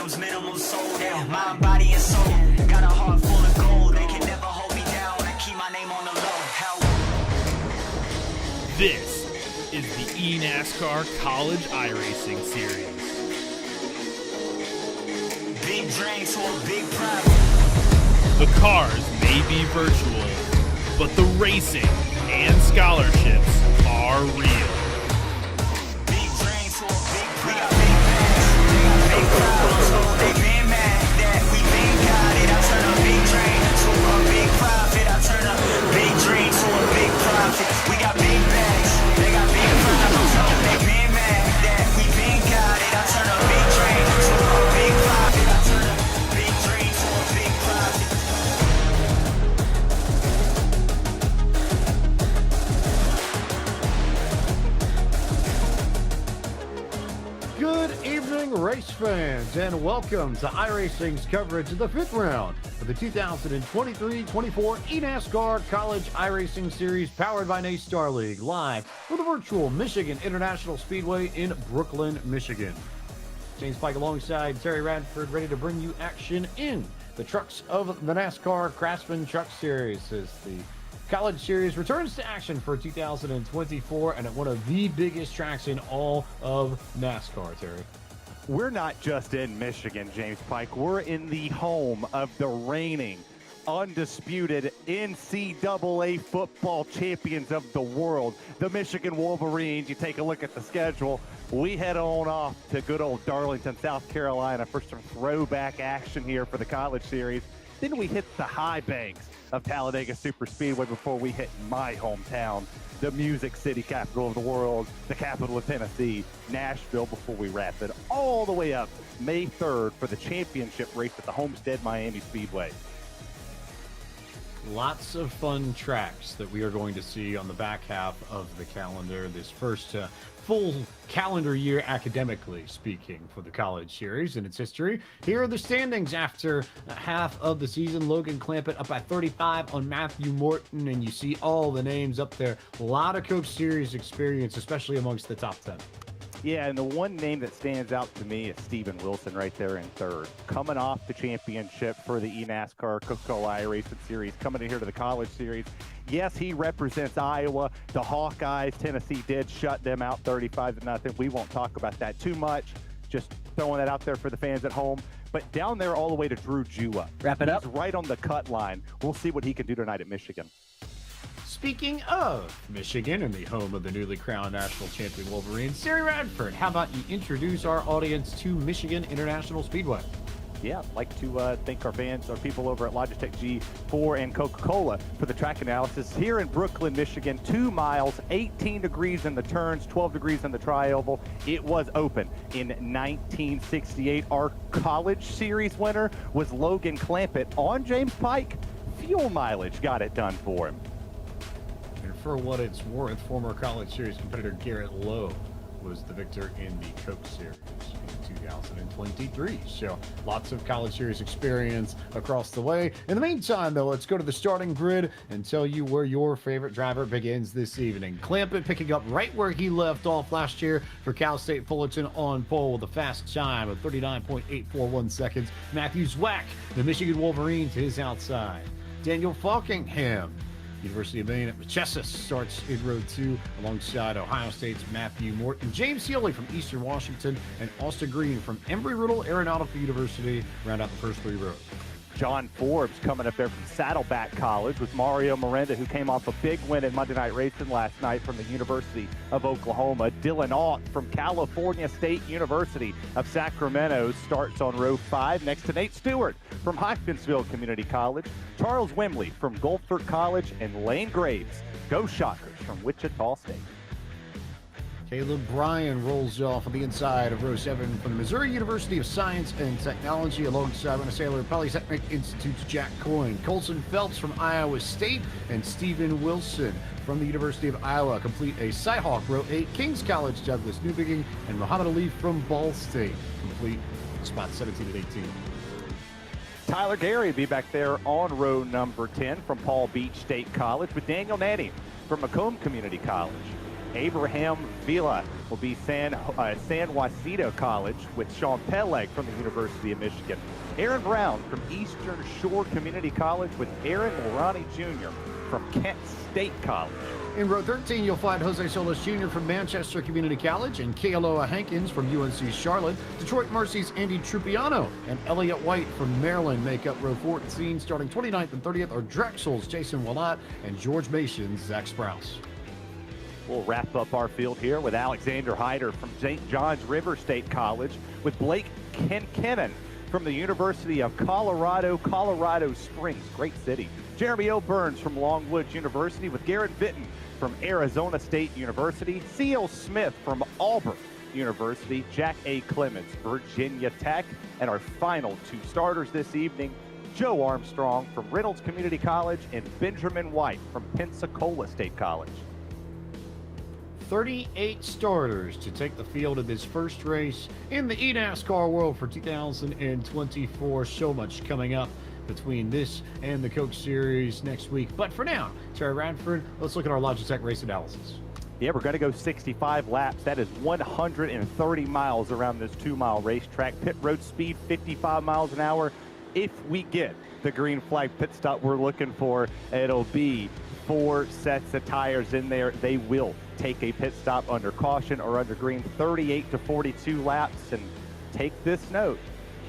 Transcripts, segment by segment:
albums, minimum sold out. Mind, body, and soul. Got a heart full of gold. They can never hold me down. I keep my name on the low. How? This is the eNASCAR College iRacing Series. Big dreams for a big profit. The cars may be virtual, but the racing and scholarships are real. Big dreams for a big profit. We got big problems, so they been mad that we been got it. I turn a big dream to a big profit. I turn a big dream to a big profit. We got big bags, they got big problems, so they been mad that we been got it. I turn a big dream to a big profit. I turn a big dream to a big profit. Good evening, race fans, and welcome to iRacing's coverage of the fifth round of the 2023-24 eNASCAR College iRacing Series powered by NASCAR League, live from the virtual Michigan International Speedway in Brooklyn, Michigan. James Pike alongside Terry Radford, ready to bring you action in the trucks of the NASCAR Craftsman Truck Series as the College Series returns to action for 2024 and at one of the biggest tracks in all of NASCAR, Terry. We're not just in Michigan, James Pike. We're in the home of the reigning, undisputed NCAA football champions of the world, the Michigan Wolverines. You take a look at the schedule. We head on off to good old Darlington, South Carolina for some throwback action here for the College Series. Then we hit the high banks of Talladega Superspeedway before we hit my hometown, the Music City capital of the world, the capital of Tennessee, Nashville, before we wrap it all the way up May 3rd for the championship race at the Homestead Miami Speedway. Lots of fun tracks that we are going to see on the back half of the calendar. This first full calendar year, academically speaking, for the College Series in its history. Here are the standings after half of the season. Logan Clampett up by 35 on Matthew Morton, and you see all the names up there. A lot of Coach Series experience, especially amongst the top 10. Yeah, and the one name that stands out to me is Steven Wilson right there in third. Coming off the championship for the eNASCAR Coca-Cola iRacing Series, coming in here to the College Series. Yes, he represents Iowa. The Hawkeyes, Tennessee did shut them out 35-0. We won't talk about that too much. Just throwing that out there for the fans at home. But down there all the way to Drew Jua. Wrap it up. He's right on the cut line. We'll see what he can do tonight at Michigan. Speaking of Michigan and the home of the newly crowned national champion Wolverines, Terry Radford, how about you introduce our audience to Michigan International Speedway? Yeah, I'd like to thank our fans, our people over at Logitech G4 and Coca-Cola for the track analysis. Here in Brooklyn, Michigan, 2 miles, 18 degrees in the turns, 12 degrees in the tri-oval. It was open in 1968. Our College Series winner was Logan Clampett on James Pike. Fuel mileage got it done for him. And for what it's worth, former College Series competitor Garrett Lowe was the victor in the Coke Series in 2023. So lots of College Series experience across the way. In the meantime, though, let's go to the starting grid and tell you where your favorite driver begins this evening. Clampett picking up right where he left off last year for Cal State Fullerton on pole with a fast time of 39.841 seconds. Matthew Zwack, the Michigan Wolverine, to his outside. Daniel Falkingham, University of Maine at Massachusetts, starts in row 2 alongside Ohio State's Matthew Morton. James Healy from Eastern Washington and Austin Green from Embry-Riddle Aeronautical University round out the first 3 rows. John Forbes coming up there from Saddleback College with Mario Miranda, who came off a big win in Monday Night Racing last night from the University of Oklahoma. Dylan Ault from California State University of Sacramento starts on row 5 next to Nate Stewart from Hopkinsville Community College. Charles Wimley from Gulfport College and Lane Graves, Go Shockers, from Wichita State. Caleb Bryan rolls off on the inside of row 7 from the Missouri University of Science and Technology alongside Rensselaer Polytechnic Institute's Jack Coyne. Colson Phelps from Iowa State and Stephen Wilson from the University of Iowa complete a Cyhawk row 8. King's College Douglas Newbegin and Muhammad Ali from Ball State complete spots 17 and 18. Tyler Gary will be back there on row number 10 from Palm Beach State College with Daniel Nanny from Macomb Community College. Abraham Vila will be San Jacinto College with Sean Peleg from the University of Michigan. Aaron Brown from Eastern Shore Community College with Aaron Mulroney Jr. from Kent State College. In row 13, you'll find Jose Solis Jr. from Manchester Community College and Kealoha Hankins from UNC Charlotte. Detroit Mercy's Andy Trupiano and Elliott White from Maryland make up row 14. Starting 29th and 30th are Drexel's Jason Willott and George Mason's Zach Sprouse. We'll wrap up our field here with Alexander Hyder from St. John's River State College with Blake Kincannon from the University of Colorado Springs, great city. Jeremy O'Burns from Longwood University with Garrett Vinton from Arizona State University. C.L. Smith from Auburn University. Jack A. Clements, Virginia Tech. And our final two starters this evening, Joe Armstrong from Reynolds Community College and Benjamin White from Pensacola State College. 38 starters to take the field in this first race in the eNASCAR World for 2024. So much coming up between this and the Coke Series next week. But for now, Terry Radford, let's look at our Logitech race analysis. Yeah, we're going to go 65 laps. That is 130 miles around this 2-mile racetrack. Pit road speed, 55 miles an hour. If we get the green flag pit stop we're looking for, it'll be 4 sets of tires in there. They will take a pit stop under caution or under green. 38 to 42 laps. And take this note,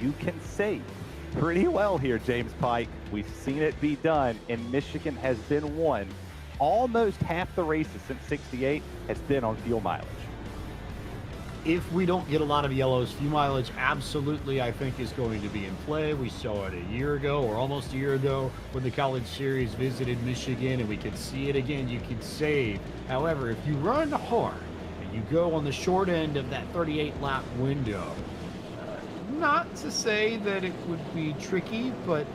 you can save pretty well here, James Pike. We've seen it be done, and Michigan has been won. Almost half the races since '68 has been on fuel mileage. If we don't get a lot of yellows, fuel mileage absolutely, I think, is going to be in play. We saw it a year ago, or almost a year ago, when the College Series visited Michigan, and we could see it again. You could save. However, if you run hard and you go on the short end of that 38-lap window, not to say that it would be tricky, but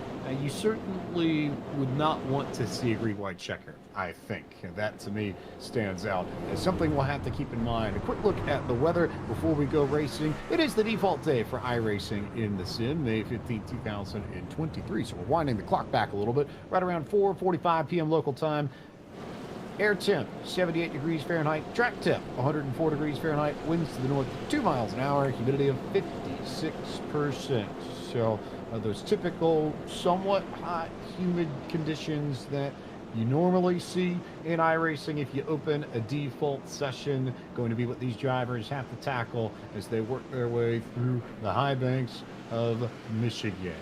you certainly would not want to see a green-white checker, I think. And that, to me, stands out as something we'll have to keep in mind. A quick look at the weather before we go racing. It is the default day for iRacing in the sim, May 15, 2023. So we're winding the clock back a little bit, right around 4:45 p.m. local time. Air temp, 78 degrees Fahrenheit. Track temp, 104 degrees Fahrenheit. Winds to the north, 2 miles an hour. Humidity of 56%. So those typical, somewhat hot, humid conditions that you normally see in iRacing if you open a default session, going to be what these drivers have to tackle as they work their way through the high banks of Michigan.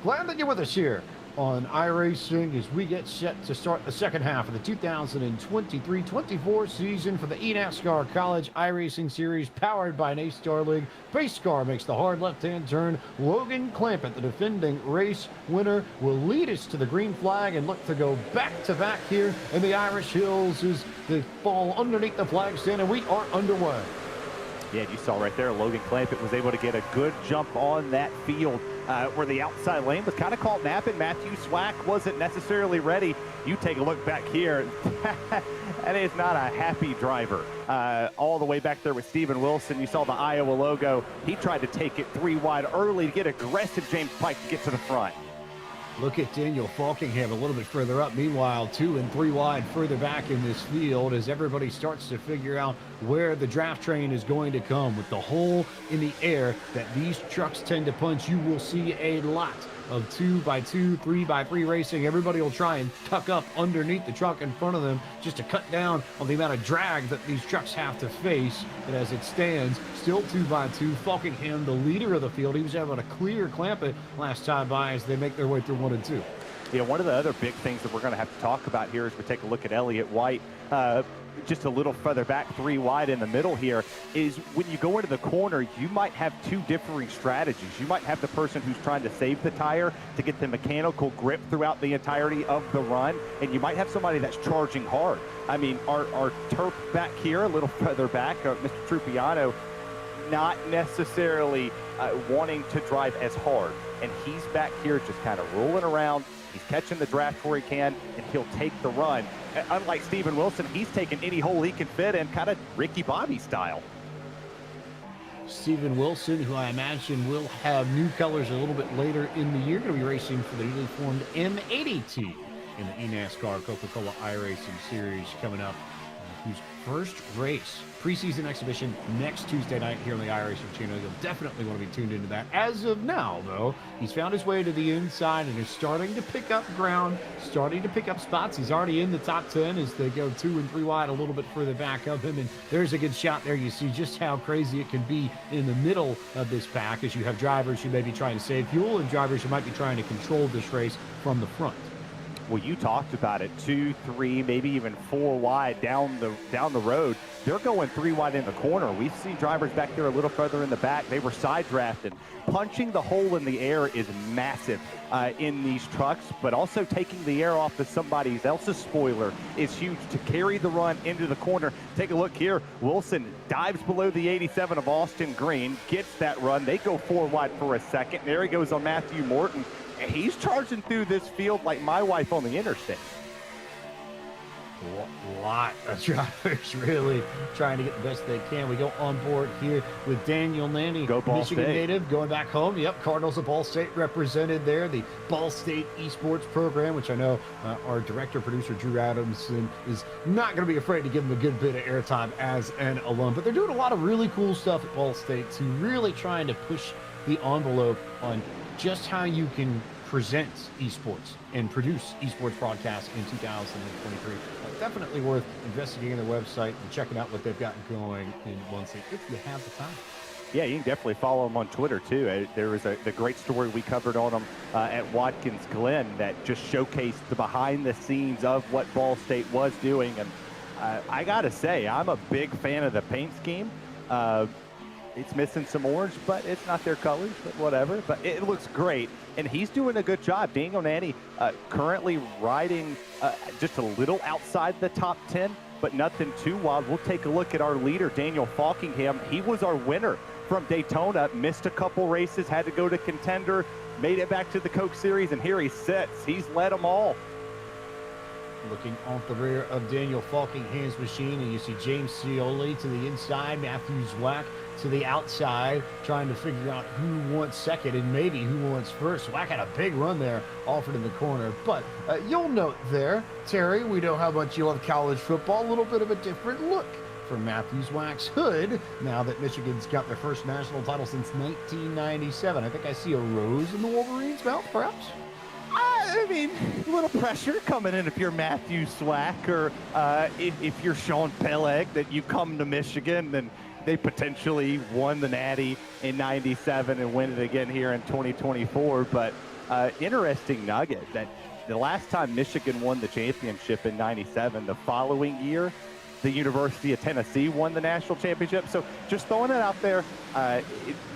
Glad that you're with us here on iRacing as we get set to start the second half of the 2023-24 season for the eNASCAR College iRacing Series powered by NASCAR League. Pace car makes the hard left-hand turn. Logan Clampett, the defending race winner, will lead us to the green flag and look to go back-to-back here in the Irish Hills as they fall underneath the flag stand, and we are underway. Yeah, you saw right there, Logan Clampett was able to get a good jump on that field where the outside lane was kind of caught napping. Matthew Swack wasn't necessarily ready. You take a look back here. That is not a happy driver. All the way back there with Steven Wilson, you saw the Iowa logo. He tried to take it 3 wide early to get aggressive James Pike to get to the front. Look at Daniel Falkingham a little bit further up. Meanwhile, 2 and 3 wide further back in this field as everybody starts to figure out where the draft train is going to come. With the hole in the air that these trucks tend to punch, you will see a lot of 2x2, 3x3 racing. Everybody will try and tuck up underneath the truck in front of them just to cut down on the amount of drag that these trucks have to face. And as it stands, still 2x2. Falkingham, the leader of the field, he was able to clear Clampett last time by as they make their way through 1 and 2. Yeah, one of the other big things that we're going to have to talk about here as we take a look at Elliott White, just a little further back, 3 wide in the middle here, is when you go into the corner, you might have 2 differing strategies. You might have the person who's trying to save the tire to get the mechanical grip throughout the entirety of the run, and you might have somebody that's charging hard. I mean, our Terp back here, a little further back, Mr. Trupiano, not necessarily wanting to drive as hard, and he's back here just kind of rolling around. He's catching the draft where he can, and he'll take the run. Unlike Steven Wilson, he's taking any hole he can fit in, kind of Ricky Bobby style. Steven Wilson, who I imagine will have new colors a little bit later in the year, going to be racing for the newly formed M80 team in the eNASCAR Coca-Cola iRacing Series coming up, whose first race, preseason exhibition next Tuesday night here on the iRacing channel. You'll definitely want to be tuned into that. As of now, though, he's found his way to the inside and is starting to pick up ground, starting to pick up spots. He's already in the top 10 as they go 2 and 3 wide, a little bit further back of him. And there's a good shot there. You see just how crazy it can be in the middle of this pack as you have drivers who may be trying to save fuel and drivers who might be trying to control this race from the front. Well, you talked about it, 2, 3, maybe even 4 wide down the road. They're going 3 wide in the corner. We've seen drivers back there a little further in the back. They were side drafted. Punching the hole in the air is massive in these trucks, but also taking the air off of somebody else's spoiler is huge to carry the run into the corner. Take a look here. Wilson dives below the 87 of Austin Green, gets that run. They go 4 wide for a second. There he goes on Matthew Morton. He's charging through this field like my wife on the interstate. A lot of drivers really trying to get the best they can. We go on board here with Daniel Nanny, Go Ball Michigan State. native, going back home. Yep, Cardinals of Ball State represented there. The Ball State esports program, which I know our director, producer, Drew Adamson, is not going to be afraid to give them a good bit of airtime as an alum. But they're doing a lot of really cool stuff at Ball State to really trying to push the envelope on just how you can present esports and produce esports broadcasts in 2023. Definitely worth investigating their website and checking out what they've got going in one state if you have the time. Yeah, you can definitely follow them on Twitter, too. There was the great story we covered on them at Watkins Glen that just showcased the behind the scenes of what Ball State was doing. And I got to say, I'm a big fan of the paint scheme. It's missing some orange, but it's not their colors, but whatever. But it looks great, and he's doing a good job. Daniel Nanny currently riding just a little outside the top 10, but nothing too wild. We'll take a look at our leader, Daniel Falkingham. He was our winner from Daytona, missed a couple races, had to go to contender, made it back to the Coke Series, and here he sits. He's led them all. Looking off the rear of Daniel Falkingham's machine, and you see James Scioli to the inside, Matthew Zwack to the outside, trying to figure out who wants second and maybe who wants first. Zwack had a big run there, offered in the corner. But you'll note there, Terry, we know how much you love college football, a little bit of a different look from Matthew Zwack's hood now that Michigan's got their first national title since 1997. I think I see a rose in the Wolverines' mouth, perhaps? I mean, a little pressure coming in if you're Matthew Zwack or if you're Sean Peleg, that you come to Michigan and they potentially won the Natty in 97 and win it again here in 2024. But interesting nugget that the last time Michigan won the championship in 97, the following year, the University of Tennessee won the national championship. So just throwing it out there,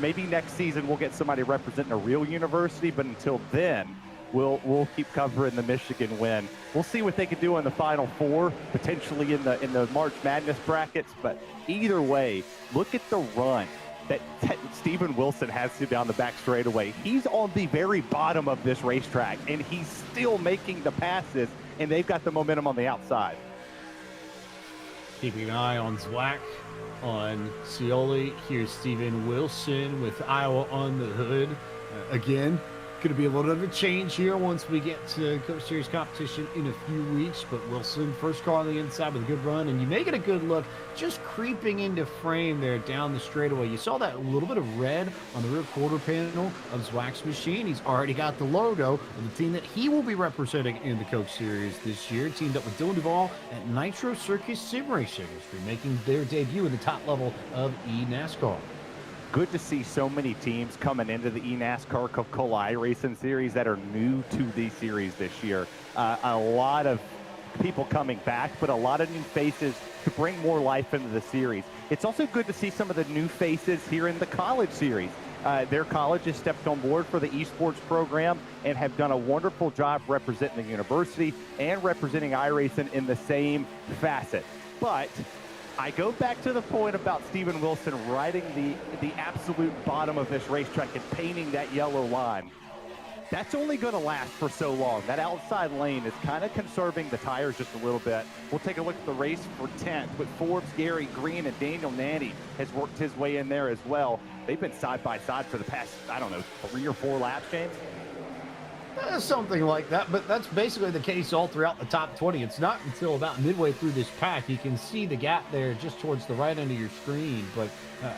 maybe next season we'll get somebody representing a real university, but until then, we'll keep covering the Michigan win. We'll see what they can do in the Final Four, potentially in the March Madness brackets. But either way, look at the run that Steven Wilson has to down the back straightaway. He's on the very bottom of this racetrack, and he's still making the passes, and they've got the momentum on the outside. Keeping an eye on Zwack, on Scioli. Here's Steven Wilson with Iowa on the hood. Again, going to be a little bit of a change here once we get to Coach Series competition in a few weeks. But Wilson, first car on the inside with a good run, and you may get a good look just creeping into frame there down the straightaway. You saw that little bit of red on the rear quarter panel of Zwack's machine. He's already got the logo of the team that he will be representing in the Coach Series this year. Teamed up with Dylan Duvall at Nitro Circus Sim Racing, making their debut in the top level of eNASCAR. Good to see so many teams coming into the eNASCAR Coca-Cola iRacing series that are new to the series this year. A lot of people coming back, but a lot of new faces to bring more life into the series. It's also good to see some of the new faces here in the college series. Their colleges stepped on board for the esports program and have done a wonderful job representing the university and representing iRacing in the same facet. But I go back to the point about Steven Wilson riding the absolute bottom of this racetrack and painting that yellow line. That's only going to last for so long. That outside lane is kind of conserving the tires just a little bit. We'll take a look at the race for 10th with Forbes, Gary Green, and Daniel Nanny has worked his way in there as well. They've been side by side for the past, 3 or 4 laps, James. Something like that, but that's basically the case all throughout the top 20. It's not until about midway through this pack you can see the gap there just towards the right end of your screen. But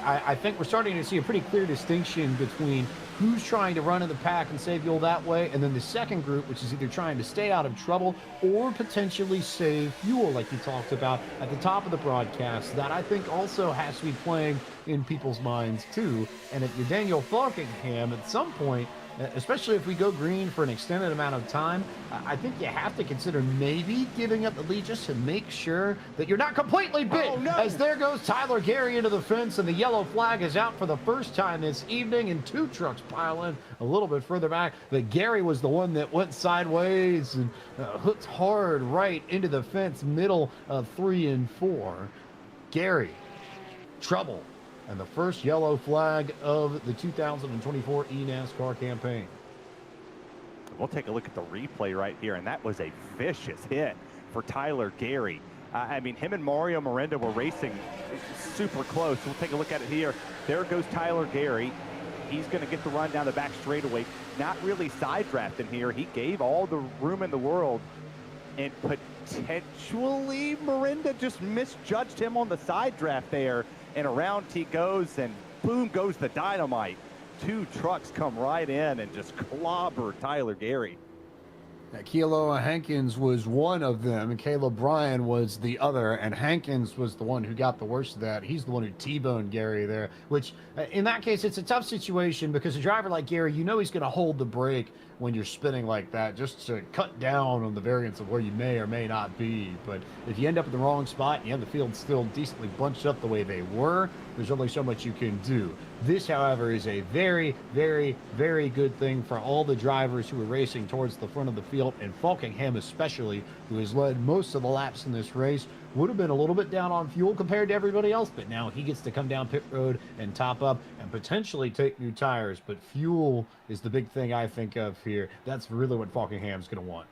I think we're starting to see a pretty clear distinction between who's trying to run in the pack and save fuel that way, and then the second group, which is either trying to stay out of trouble or potentially save fuel, like you talked about at the top of the broadcast. That I think also has to be playing in people's minds too. And if you're Daniel Falkingham, at some point, especially if we go green for an extended amount of time, I think you have to consider maybe giving up the lead just to make sure that you're not completely bit. Oh, no. As there goes Tyler Gary into the fence, and the yellow flag is out for the first time this evening, and two trucks pile in a little bit further back. But Gary was the one that went sideways and hooked hard right into the fence, middle of 3 and 4. Gary, trouble. And the first yellow flag of the 2024 eNASCAR campaign. We'll take a look at the replay right here, and that was a vicious hit for Tyler Gary. I mean, him and Mario Miranda were racing super close. We'll take a look at it here. There goes Tyler Gary. He's going to get the run down the back straightaway. Not really side drafting here. He gave all the room in the world, and potentially Miranda just misjudged him on the side draft there. And around he goes, and boom goes the dynamite. Two trucks come right in and just clobber Tyler Gary. Kealoha Hankins was one of them, and Caleb Bryan was the other, and Hankins was the one who got the worst of that. He's the one who T-boned Gary there, which in that case, it's a tough situation because a driver like Gary, you know he's going to hold the brake when you're spinning like that just to cut down on the variance of where you may or may not be. But if you end up in the wrong spot and you have the field still decently bunched up the way they were, there's only so much you can do. This, however, is a very, very, very good thing for all the drivers who are racing towards the front of the field, and Falkingham especially, who has led most of the laps in this race, would have been a little bit down on fuel compared to everybody else, but now he gets to come down pit road and top up and potentially take new tires. But fuel is the big thing I think of here. That's really what Falkingham's going to want.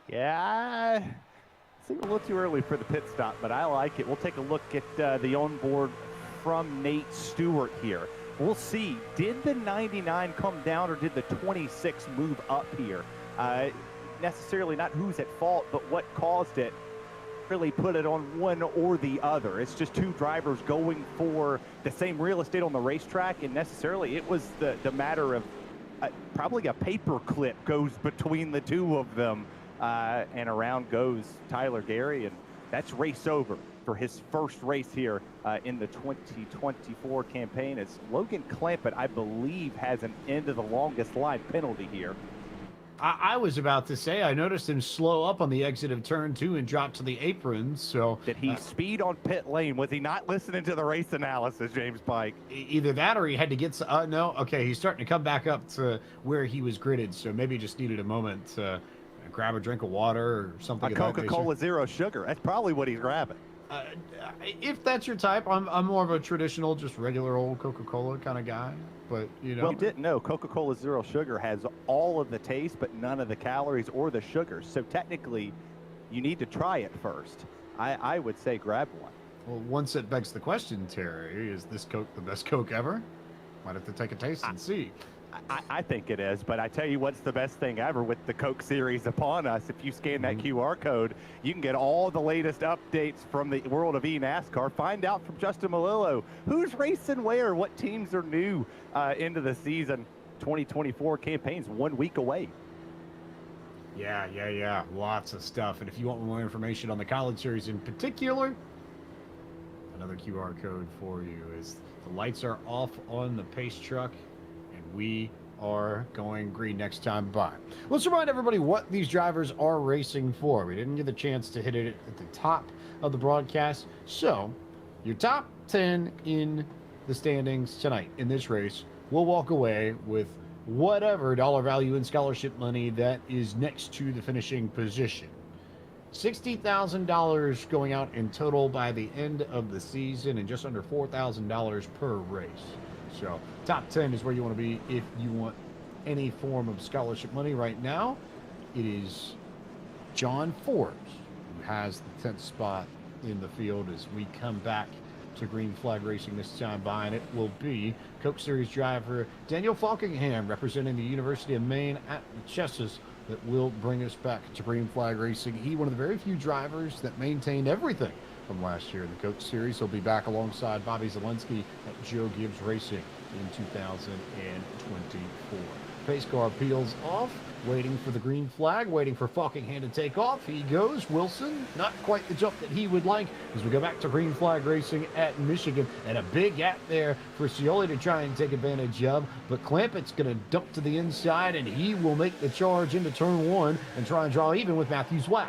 Yeah, I think a little too early for the pit stop, but I like it. We'll take a look at the onboard from Nate Stewart here. We'll see, did the 99 come down or did the 26 move up here? Necessarily not who's at fault, but what caused it. Really put it on one or the other. It's just two drivers going for the same real estate on the racetrack, and necessarily it was the matter of probably a paper clip goes between the two of them, and around goes Tyler Gary, and that's race over for his first race here in the 2024 campaign, as Logan Clampett, I believe, has an end of the longest line penalty here. I was about to say, I noticed him slow up on the exit of turn 2 and drop to the apron. So did he speed on pit lane? Was he not listening to the race analysis, James Pike? Either that or he had to get no. Okay, he's starting to come back up to where he was gridded, so maybe he just needed a moment to grab a drink of water or something. A Coca-Cola Zero Sugar. That's probably what he's grabbing. If that's your type, I'm more of a traditional, just regular old Coca-Cola kind of guy. But, you know. Well, you didn't know Coca-Cola Zero Sugar has all of the taste, but none of the calories or the sugars. So technically, you need to try it first. I would say grab one. Well, once it begs the question, Terry, is this Coke the best Coke ever? Might have to take a taste and see. I think it is, but I tell you what's the best thing ever with the Coke series upon us. If you scan that QR code, you can get all the latest updates from the world of eNASCAR. Find out from Justin Malillo who's racing where, what teams are new into the season. 2024 campaign's 1 week away. Yeah. Lots of stuff. And if you want more information on the college series in particular, another QR code for you is the lights are off on the pace truck. We are going green next time by. Let's remind everybody what these drivers are racing for. We didn't get the chance to hit it at the top of the broadcast. So, your top 10 in the standings tonight in this race will walk away with whatever dollar value in scholarship money that is next to the finishing position. $60,000 going out in total by the end of the season, and just under $4,000 per race. So top 10 is where you want to be if you want any form of scholarship money. Right now, it is John Forbes who has the 10th spot in the field as we come back to green flag racing this time by, and it will be Coke Series driver Daniel Falkingham representing the University of Maine at the Chesses that will bring us back to green flag racing. He, one of the very few drivers that maintained everything from last year in the Coke Series. He'll be back alongside Bobby Zelensky at Joe Gibbs Racing in 2024. Pace car peels off, waiting for the green flag, waiting for Falkingham to take off. He goes. Wilson, not quite the jump that he would like as we go back to green flag racing at Michigan. And a big gap there for Scioli to try and take advantage of. But Clampett's going to dump to the inside, and he will make the charge into turn one and try and draw even with Matthew Zwack.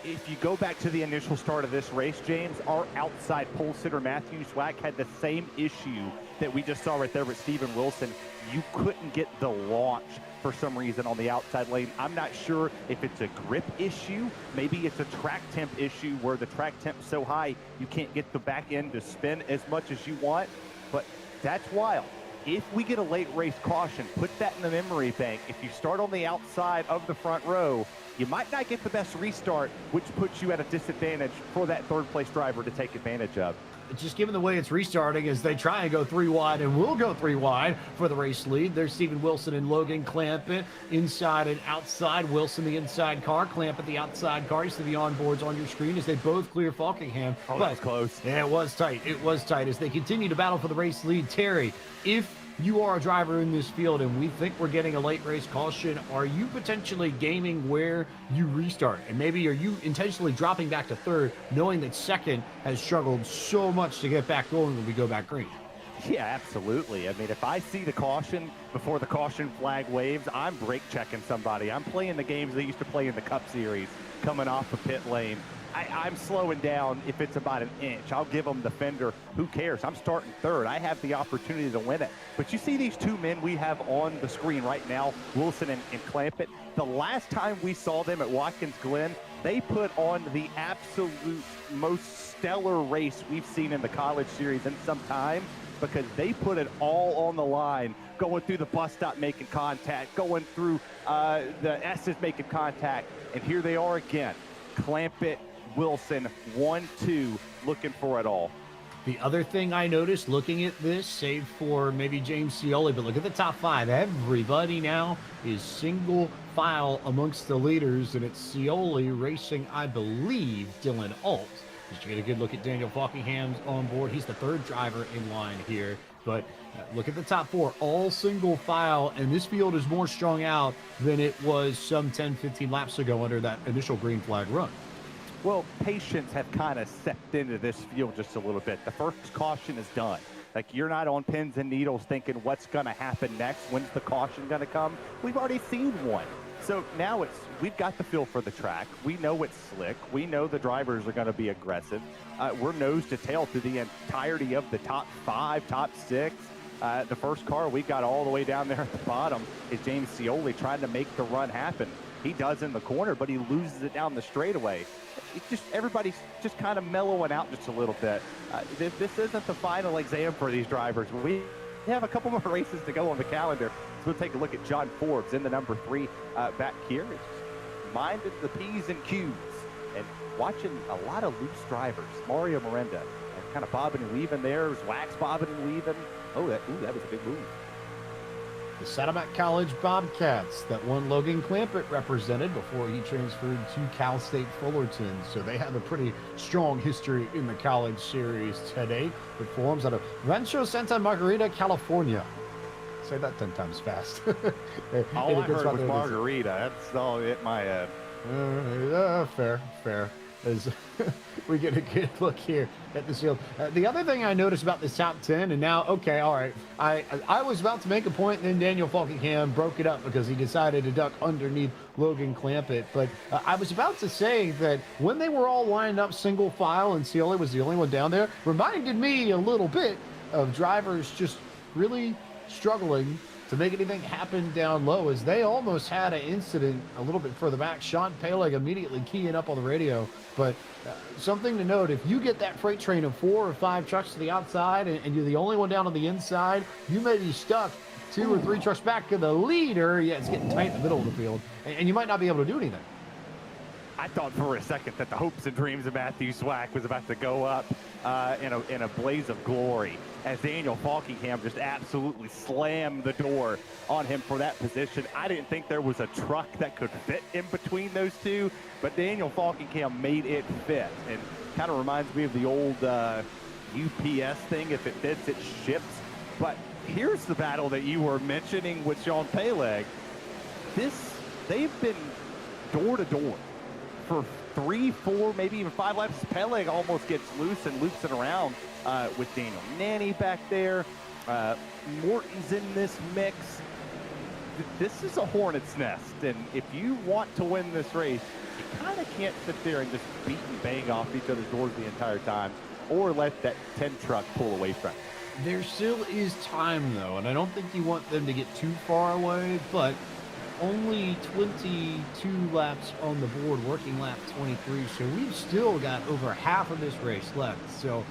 If you go back to the initial start of this race, James, our outside pole sitter Matthew Zwack had the same issue that we just saw right there with Steven Wilson. You couldn't get the launch for some reason on the outside lane. I'm not sure if it's a grip issue. Maybe it's a track temp issue where the track temp's so high you can't get the back end to spin as much as you want. But that's wild. If we get a late race caution, put that in the memory bank. If you start on the outside of the front row, you might not get the best restart, which puts you at a disadvantage for that third place driver to take advantage of. Just given the way it's restarting as they try and go 3 wide and will go 3 wide for the race lead. There's Steven Wilson and Logan Clampett inside and outside. Wilson the inside car, Clampett the outside car. You see the onboards on your screen as they both clear Falkingham. Oh, that was close. Yeah, it was tight. It was tight as they continue to battle for the race lead. Terry, if you are a driver in this field and we think we're getting a late race caution, are you potentially gaming where you restart? And maybe are you intentionally dropping back to third, knowing that second has struggled so much to get back going when we go back green? Yeah, absolutely. I mean, if I see the caution before the caution flag waves, I'm brake checking somebody. I'm playing the games they used to play in the Cup Series, coming off the pit lane. I'm slowing down if it's about an inch. I'll give them the fender. Who cares? I'm starting third. I have the opportunity to win it. But you see these two men we have on the screen right now, Wilson and Clampett. The last time we saw them at Watkins Glen, they put on the absolute most stellar race we've seen in the College Series in some time, because they put it all on the line, going through the bus stop making contact, going through the S's making contact, and here they are again. Clampett, Wilson, 1-2, looking for it all. The other thing I noticed looking at this, save for maybe James Scioli, but look at the top 5. Everybody now is single file amongst the leaders, and it's Scioli racing, I believe, Dylan Alt. Just to get a good look at Daniel Falkingham's on board. He's the third driver in line here. But look at the top 4, all single file, and this field is more strung out than it was some 10, 15 laps ago under that initial green flag run. Well, patience have kind of stepped into this field just a little bit. The first caution is done. Like, you're not on pins and needles thinking what's going to happen next. When's the caution going to come? We've already seen one. So now we've got the feel for the track. We know it's slick. We know the drivers are going to be aggressive. We're nose to tail through the entirety of the top 5, top 6. The first car we got all the way down there at the bottom is James Scioli trying to make the run happen. He does in the corner, but he loses it down the straightaway. Everybody's just kind of mellowing out just a little bit. This isn't the final exam for these drivers. We have a couple more races to go on the calendar. So we'll take a look at John Forbes in the number 3 back here. Minding the P's and Q's and watching a lot of loose drivers. Mario Miranda and kind of bobbing and weaving there. Wax bobbing and weaving. Oh, that was a big move. The Saddleback College Bobcats that one Logan Clampett represented before he transferred to Cal State Fullerton. So they have a pretty strong history in the College Series today. Performs out of Rancho Santa Margarita, California. Say that 10 times fast. All I heard was Margarita. That's all in my head. Fair. As we get a good look here at the field. The other thing I noticed about this top 10, and now, okay, all right, I was about to make a point, and then Daniel Falkingham broke it up because he decided to duck underneath Logan Clampett. But I was about to say that when they were all lined up single file and Scioli was the only one down there, reminded me a little bit of drivers just really struggling to make anything happen down low, as they almost had an incident a little bit further back. Sean Paleg immediately keying up on the radio. But something to note, if you get that freight train of 4 or 5 trucks to the outside and you're the only one down on the inside, you may be stuck 2 or 3 trucks back to the leader. Yeah, it's getting tight in the middle of the field, and you might not be able to do anything. I thought for a second that the hopes and dreams of Matthew Swack was about to go up in a blaze of glory as Daniel Falkingham just absolutely slammed the door on him for that position. I didn't think there was a truck that could fit in between those two, but Daniel Falkingham made it fit, and kind of reminds me of the old UPS thing. If it fits, it ships. But here's the battle that you were mentioning with Sean Peleg. They've been door to door for 3, 4, maybe even 5 laps. Peleg almost gets loose and loops it around with Daniel Nanny back there. Morton's in this mix. This is a hornet's nest, and if you want to win this race, you kind of can't sit there and just beat and bang off each other's doors the entire time, or let that 10 truck pull away from you. There still is time, though, and I don't think you want them to get too far away, but only 22 laps on the board, working lap 23, so we've still got over half of this race left. So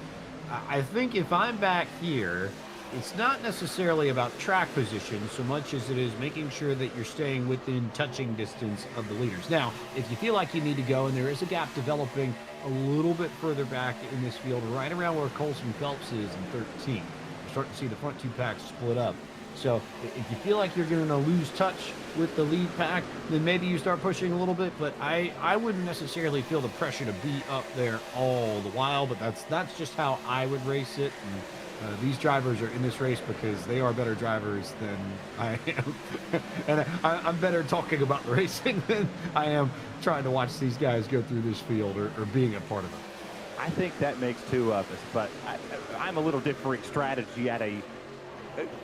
I think if I'm back here, it's not necessarily about track position so much as it is making sure that you're staying within touching distance of the leaders. Now, if you feel like you need to go, and there is a gap developing a little bit further back in this field, right around where Colson Phelps is in 13, you're starting to see the front two packs split up. So if you feel like you're going to lose touch with the lead pack, then maybe you start pushing a little bit. But I wouldn't necessarily feel the pressure to be up there all the while. But that's just how I would race it. And these drivers are in this race because they are better drivers than I am. And I'm better talking about the racing than I am trying to watch these guys go through this field or being a part of it. I think that makes two of us. But I'm a little differing strategy at a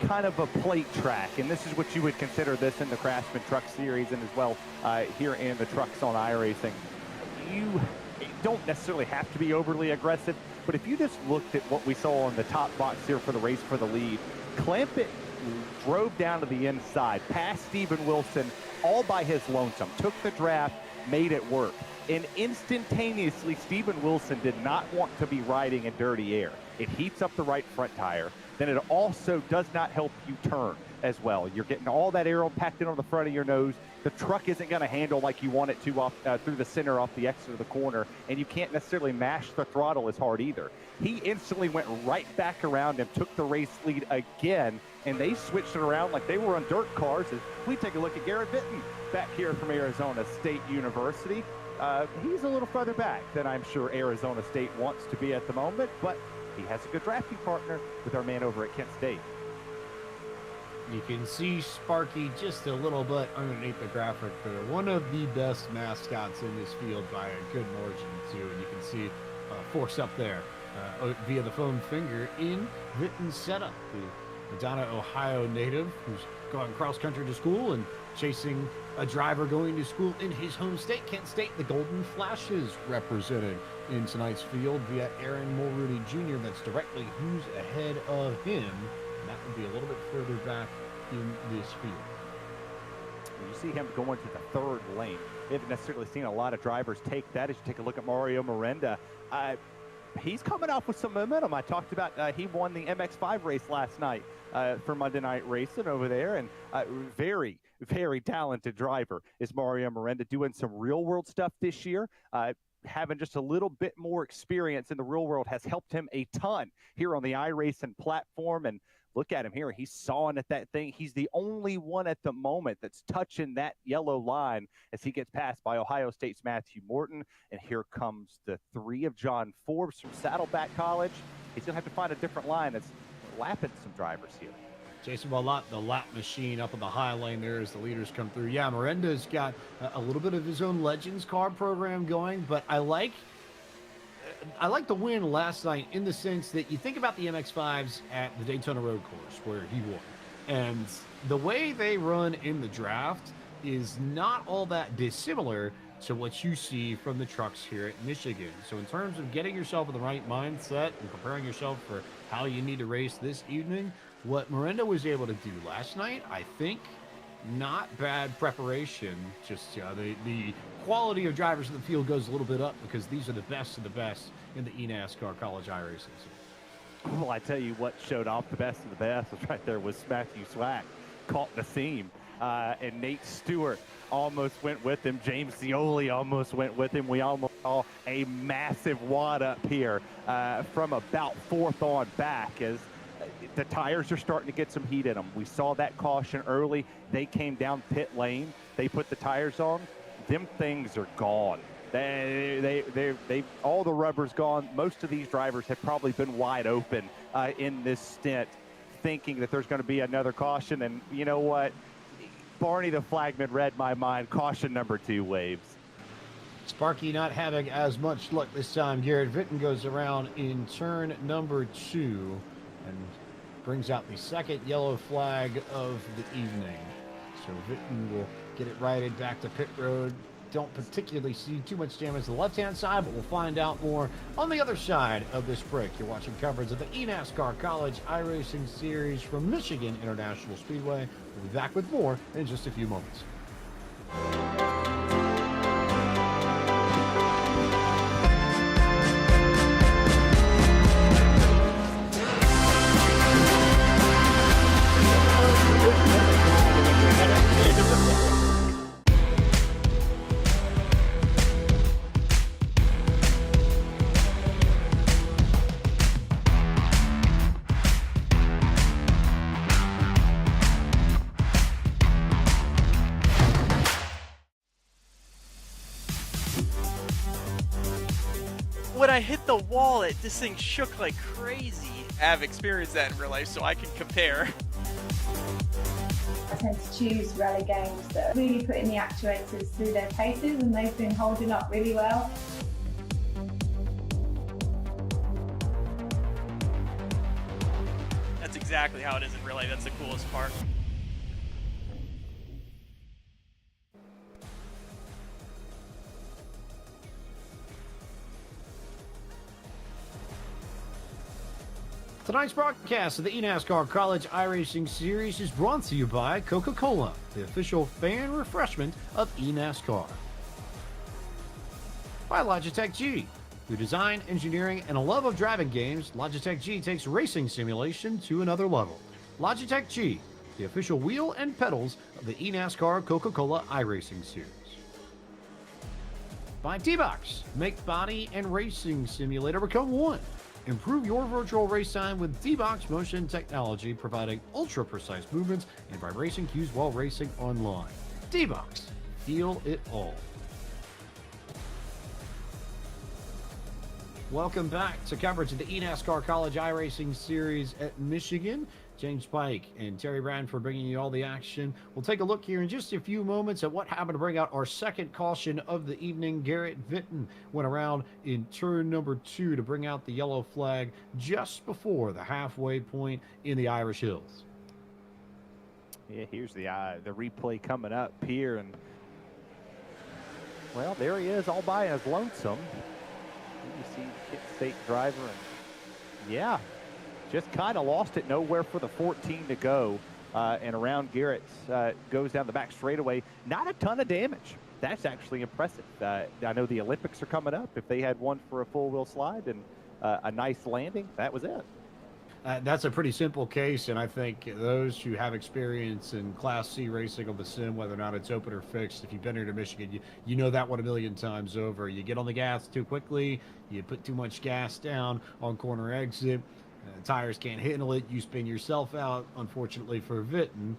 kind of a plate track, and this is what you would consider this in the Craftsman Truck Series, and as well here in the trucks on iRacing. You don't necessarily have to be overly aggressive, but if you just looked at what we saw on the top box here for the race for the lead, Clampett drove down to the inside, past Stephen Wilson all by his lonesome, took the draft, made it work. And instantaneously, Stephen Wilson did not want to be riding in dirty air. It heats up the right front tire. Then it also does not help you turn as well. You're getting all that air packed in on the front of your nose. The truck isn't going to handle like you want it to off through the center off the exit of the corner, and you can't necessarily mash the throttle as hard either. He instantly went right back around him, took the race lead again, and they switched it around like they were on dirt cars. As we take a look at Garrett Vinton back here from Arizona State University. He's a little further back than I'm sure Arizona State wants to be at the moment, but he has a good drafting partner with our man over at Kent State. You can see Sparky just a little bit underneath the graphic there. One of the best mascots in this field by a good margin, too. And you can see Force up there via the foam finger in Vinton's setup. The Medina, Ohio native who's going cross-country to school and chasing a driver going to school in his home state, Kent State. The Golden Flashes represented in tonight's field via Aaron Mulrooney Jr. That's directly who's ahead of him. And that would be a little bit further back in this field. You see him going to the third lane. We haven't necessarily seen a lot of drivers take that. As you take a look at Mario Miranda, he's coming off with some momentum. I talked about he won the MX5 race last night for Monday Night Racing over there, and very, very talented driver is Mario Miranda, doing some real-world stuff this year. Having just a little bit more experience in the real world has helped him a ton here on the iRacing platform. And look at him here. He's sawing at that thing. He's the only one at the moment that's touching that yellow line as he gets passed by Ohio State's Matthew Morton. And here comes the 3 of John Forbes from Saddleback College. He's going to have to find a different line that's lapping some drivers here. Jason Wallot, the lap machine up in the high lane there as the leaders come through. Yeah, Miranda's got a little bit of his own Legends car program going, but I like the win last night in the sense that you think about the MX-5s at the Daytona Road Course where he won. And the way they run in the draft is not all that dissimilar to what you see from the trucks here at Michigan. So in terms of getting yourself in the right mindset and preparing yourself for how you need to race this evening, what Miranda was able to do last night, I think, not bad preparation. Just the quality of drivers in the field goes a little bit up because these are the best of the best in the eNASCAR College iRacing. Well, I tell you what showed off the best of the best was right there was Matthew Swack caught the seam and Nate Stewart almost went with him. James Zioli almost went with him. We almost saw a massive wad up here from about fourth on back as the tires are starting to get some heat in them. We saw that caution early. They came down pit lane. They put the tires on. Them things are gone. They all the rubber's gone. Most of these drivers have probably been wide open in this stint, thinking that there's going to be another caution. And you know what? Barney the flagman read my mind. Caution number 2 waves. Sparky not having as much luck this time. Garrett Vitten goes around in turn number 2 and brings out the second yellow flag of the evening. So Vitten will get it righted back to pit road. Don't particularly see too much damage to the left-hand side, but we'll find out more on the other side of this break. You're watching coverage of the eNASCAR College iRacing Series from Michigan International Speedway. We'll be back with more in just a few moments. When I hit the wall, this thing shook like crazy. I have experienced that in real life, so I can compare. I tend to choose rally games that are really putting the actuators through their paces, and they've been holding up really well. That's exactly how it is in real life. That's the coolest part. Tonight's broadcast of the eNASCAR College iRacing Series is brought to you by Coca-Cola, the official fan refreshment of eNASCAR. By Logitech G. Through design, engineering, and a love of driving games, Logitech G takes racing simulation to another level. Logitech G, the official wheel and pedals of the eNASCAR Coca-Cola iRacing Series. By D-Box. Make body and racing simulator become one. Improve your virtual race time with D-Box motion technology, providing ultra-precise movements and vibration cues while racing online. D-Box. Feel it all. Welcome back to coverage of the eNASCAR College iRacing Series at Michigan. James Pike and Terry Bradford bringing you all the action. We'll take a look here in just a few moments at what happened to bring out our second caution of the evening. Garrett Vitten went around in turn number 2 to bring out the yellow flag just before the halfway point in the Irish Hills. Yeah, here's the replay coming up here, and well, there he is, all by his lonesome. You see the Kit State driver, and yeah, just kind of lost it. Nowhere for the 14 to go, and around Garrett goes down the back straightaway. Not a ton of damage. That's actually impressive. I know the Olympics are coming up. If they had one for a full wheel slide and a nice landing, that was it. That's a pretty simple case, and I think those who have experience in Class C racing on the sim, whether or not it's open or fixed, if you've been here to Michigan, you know that one a million times over. You get on the gas too quickly, you put too much gas down on corner exit, tires can't handle it, you spin yourself out. Unfortunately for Vitten,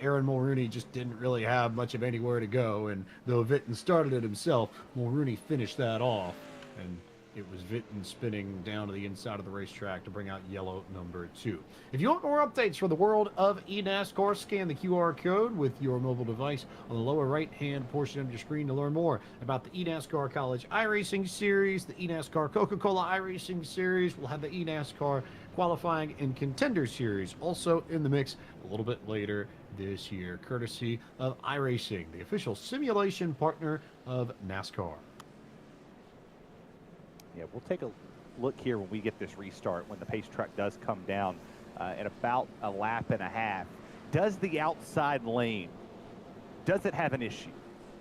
Aaron Mulrooney just didn't really have much of anywhere to go, and though Vitten started it himself, Mulrooney finished that off, and it was Vitten spinning down to the inside of the racetrack to bring out yellow number 2. If you want more updates from the world of eNASCAR, scan the QR code with your mobile device on the lower right-hand portion of your screen to learn more about the eNASCAR College iRacing Series, the eNASCAR Coca-Cola iRacing Series. We'll have the eNASCAR Qualifying and Contender Series also in the mix a little bit later this year, courtesy of iRacing, the official simulation partner of NASCAR. Yeah, we'll take a look here when we get this restart, when the pace truck does come down in about a lap and a half. Does the outside lane, does it have an issue?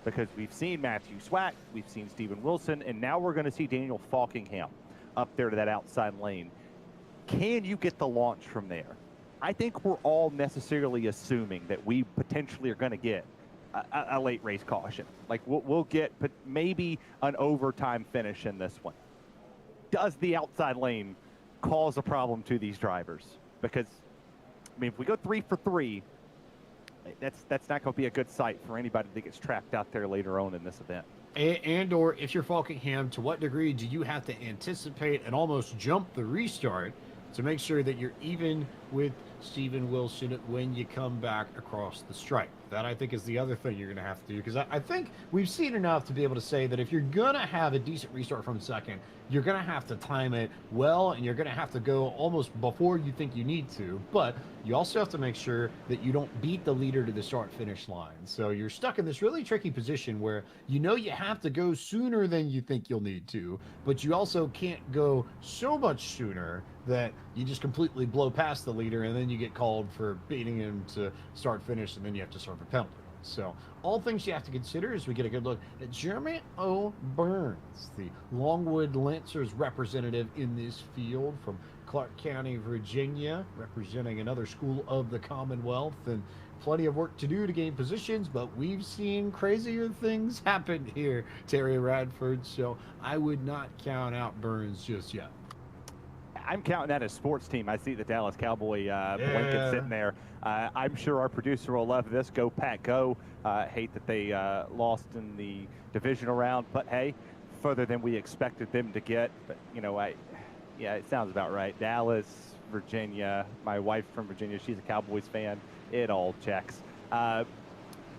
Because we've seen Matthew Swack, we've seen Steven Wilson, and now we're going to see Daniel Falkingham up there to that outside lane. Can you get the launch from there? I think we're all necessarily assuming that we potentially are going to get a late race caution. Like we'll get maybe an overtime finish in this one. Does the outside lane cause a problem to these drivers? Because, I mean, if we go 3 for 3, that's not going to be a good sight for anybody that gets trapped out there later on in this event. And or if you're Falkingham, to what degree do you have to anticipate and almost jump the restart to make sure that you're even with Steven Wilson when you come back across the stripe? That, I think, is the other thing you're going to have to do, because I think we've seen enough to be able to say that if you're going to have a decent restart from second, you're going to have to time it well, and you're going to have to go almost before you think you need to. But you also have to make sure that you don't beat the leader to the start-finish line. So you're stuck in this really tricky position where you know you have to go sooner than you think you'll need to, but you also can't go so much sooner that you just completely blow past the leader, and then you get called for beating him to start-finish, and then you have to serve a penalty. So all things you have to consider as we get a good look at Jeremy O. Burns, the Longwood Lancers representative in this field from Clark County, Virginia, representing another school of the Commonwealth, and plenty of work to do to gain positions, but we've seen crazier things happen here, Terry Radford, so I would not count out Burns just yet. I'm counting out a sports team. I see the Dallas Cowboy blanket sitting there. I'm sure our producer will love this. Go Pack, go. Hate that they lost in the divisional round, but hey, further than we expected them to get. But, you know, yeah, it sounds about right. Dallas, Virginia. My wife from Virginia, she's a Cowboys fan. It all checks.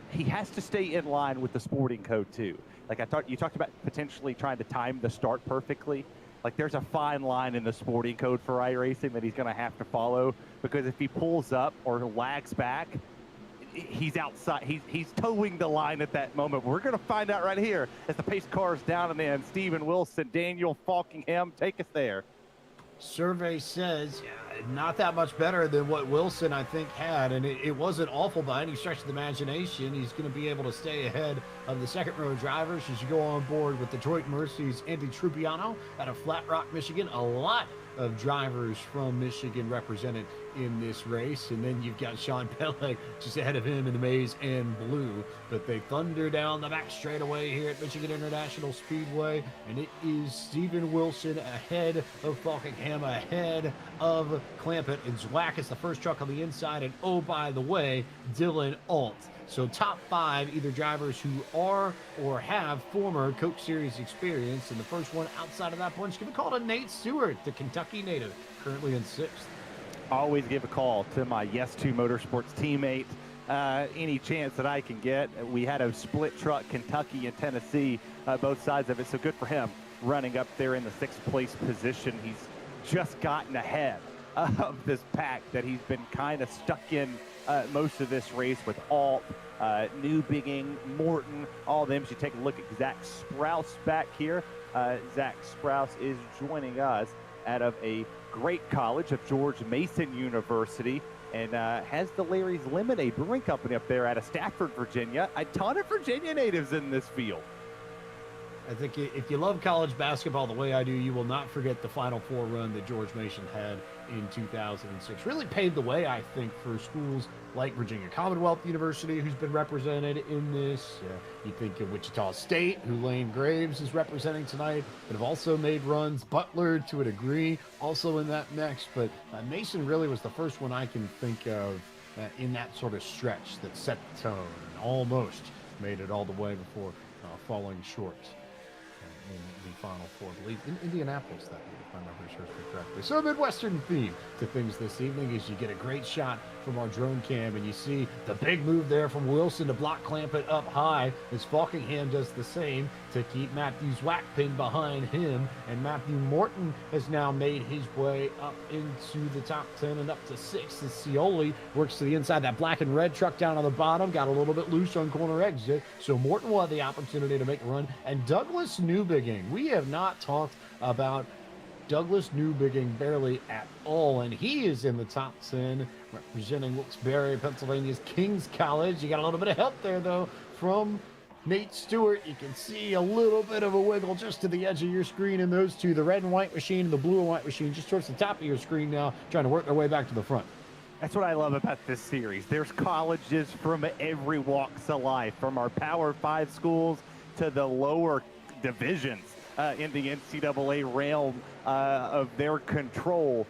He has to stay in line with the sporting code, too. Like you talked about potentially trying to time the start perfectly. Like, there's a fine line in the sporting code for iRacing that he's going to have to follow, because if he pulls up or lags back, he's outside. He's towing the line at that moment. We're going to find out right here as the pace car is down and in. Steven Wilson, Daniel Falkingham, take us there. Survey says not that much better than what Wilson, I think, had, and it wasn't awful by any stretch of the imagination. He's going to be able to stay ahead of the second row drivers as you go on board with Detroit Mercy's Andy Trupiano out of Flat Rock, Michigan. A lot of drivers from Michigan represented in this race, and then you've got Sean Pellick just ahead of him in the maize and blue. But they thunder down the back straightaway here at Michigan International Speedway, and it is Steven Wilson ahead of Falkingham, ahead of Clampett, and Zwack is the first truck on the inside, and oh, by the way, Dylan Alt. So top 5, either drivers who are or have former Coke Series experience, and the first one outside of that bunch can be called a Nate Stewart, the Kentucky native, currently in 6th. Always give a call to my Yes2 Motorsports teammate any chance that I can get. We had a split truck, Kentucky and Tennessee, both sides of it, so good for him running up there in the 6th place position. He's just gotten ahead of this pack that he's been kind of stuck in most of this race with Alt, Newbigging, Morton, all of them. You take a look at Zach Sprouse back here. Zach Sprouse is joining us out of a great college of George Mason University, and has the Larry's Lemonade Brewing Company up there out of Stafford, Virginia. A ton of Virginia natives in this field. I think if you love college basketball the way I do, you will not forget the Final Four run that George Mason had in 2006. Really paved the way, I think, for schools like Virginia Commonwealth University, who's been represented in this. You think of Wichita State, who Lane Graves is representing tonight, but have also made runs. Butler, to a degree, also in that mix. But Mason really was the first one I can think of in that sort of stretch that set the tone and almost made it all the way before falling short in the Final Four, I believe, in Indianapolis that year, if I remember history correctly. So a Midwestern theme to things this evening is you get a great shot from our drone cam, and you see the big move there from Wilson to block Clampett up high as Falkingham does the same to keep Matthew Zwack pinned behind him, and Matthew Morton has now made his way up into the top 10 and up to 6 as Scioli works to the inside. That black and red truck down on the bottom got a little bit loose on corner exit, so Morton will have the opportunity to make a run. And Douglas Newbigging, we have not talked about Douglas Newbigging barely at all, and he is in the top 10 representing Wilkes-Barre, Pennsylvania's King's College. You got a little bit of help there, though, from Nate Stewart. You can see a little bit of a wiggle just to the edge of your screen in those two, the red and white machine and the blue and white machine, just towards the top of your screen now, trying to work their way back to the front. That's what I love about this series. There's colleges from every walks of life, from our Power 5 schools to the lower divisions in the NCAA realm of their control.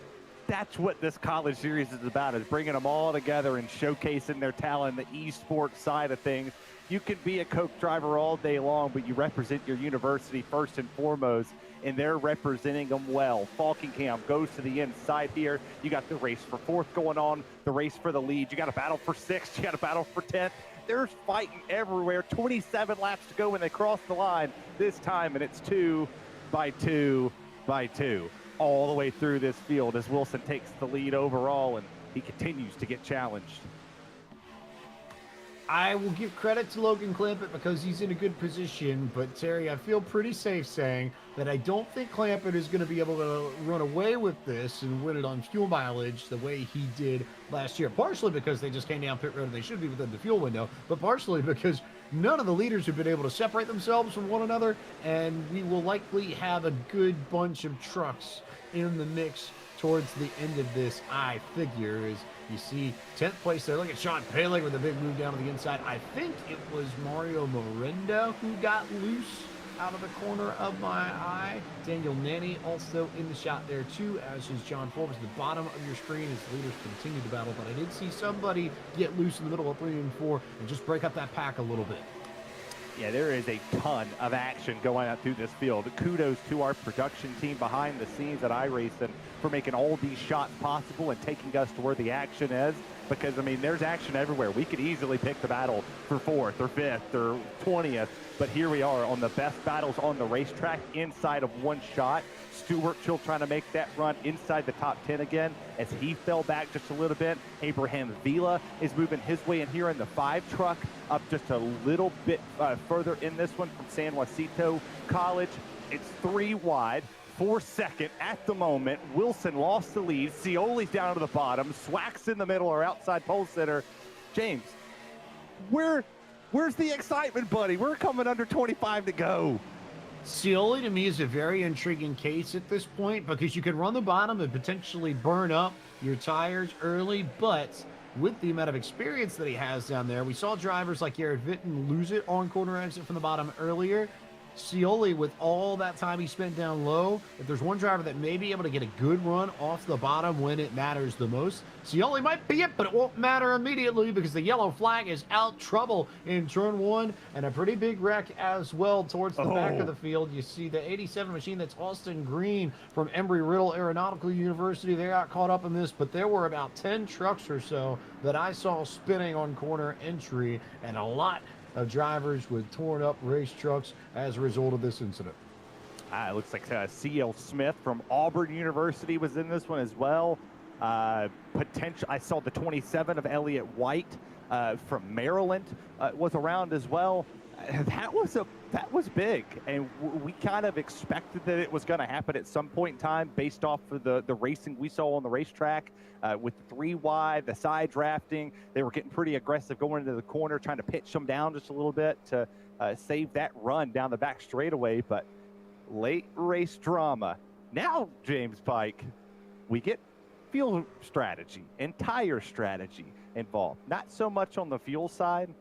That's what this college series is about, is bringing them all together and showcasing their talent in the esports side of things. You can be a Coke driver all day long, but you represent your university first and foremost, and they're representing them well. Falkingham goes to the inside here. You got the race for fourth going on, the race for the lead. You got a battle for sixth, you got a battle for 10th. There's fighting everywhere. 27 laps to go when they cross the line this time, and it's 2 by 2 by 2 all the way through this field as Wilson takes the lead overall, and he continues to get challenged. I will give credit to Logan Clampett because he's in a good position, but Terry, I feel pretty safe saying that I don't think Clampett is going to be able to run away with this and win it on fuel mileage the way he did last year. Partially because they just came down pit road and they should be within the fuel window, but partially because none of the leaders have been able to separate themselves from one another, and we will likely have a good bunch of trucks in the mix towards the end of this, I figure. As you see 10th place there. Look at Sean Paling with a big move down to the inside. I think it was Mario Morinda who got loose out of the corner of my eye. Daniel Nanny also in the shot there too, as is John Forbes. The bottom of your screen as the leaders continue to battle, but I did see somebody get loose in the middle of 3 and 4 and just break up that pack a little bit. Yeah, there is a ton of action going out through this field. Kudos to our production team behind the scenes at iRacing for making all these shots possible and taking us to where the action is. Because, I mean, there's action everywhere. We could easily pick the battle for 4th or 5th or 20th. But here we are on the best battles on the racetrack inside of one shot. Stewart still trying to make that run inside the top 10 again as he fell back just a little bit. Abraham Vila is moving his way in here in the 5 truck up just a little bit further in this one from San Jacinto College. It's 3 wide. 4 second at the moment. Wilson lost the lead. Scioli's down to the bottom. Swack's in the middle or outside pole sitter. James, where's the excitement, buddy? We're coming under 25 to go. Scioli to me is a very intriguing case at this point because you can run the bottom and potentially burn up your tires early, but with the amount of experience that he has down there, we saw drivers like Garrett Vitton lose it on corner exit from the bottom earlier. Scioli, with all that time he spent down low, if there's one driver that may be able to get a good run off the bottom when it matters the most, Scioli might be it, but it won't matter immediately because the yellow flag is out. Trouble in turn 1 and a pretty big wreck as well towards the back of the field. You see the 87 machine, that's Austin Green from Embry-Riddle Aeronautical University. They got caught up in this, but there were about 10 trucks or so that I saw spinning on corner entry, and a lot of drivers with torn up race trucks as a result of this incident. It looks like C.L. Smith from Auburn University was in this one as well. Potential. I saw the 27 of Elliott White from Maryland was around as well. That was big, and we kind of expected that it was going to happen at some point in time based off of the racing we saw on the racetrack with 3 wide, the side drafting. They were getting pretty aggressive going into the corner, trying to pitch them down just a little bit to save that run down the back straightaway. But late race drama. Now, James Pike, we get fuel strategy and tire strategy involved. Not so much on the fuel side,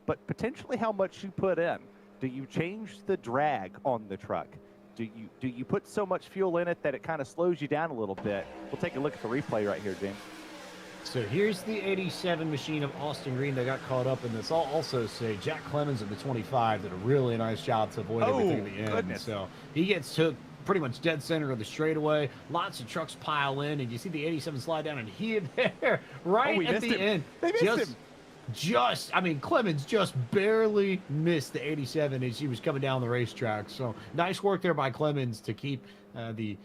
but potentially how much you put in. Do you change the drag on the truck? Do you put so much fuel in it that it kind of slows you down a little bit? We'll take a look at the replay right here, James. So here's the 87 machine of Austin Green that got caught up in this. I'll also say Jack Clemens of the 25 did a really nice job to avoid everything at the end. Goodness. So he gets took pretty much dead center of the straightaway. Lots of trucks pile in, and you see the 87 slide down, and he there right at the end. They missed him. I mean, Clemens just barely missed the 87 as he was coming down the racetrack. So nice work there by Clemens to keep the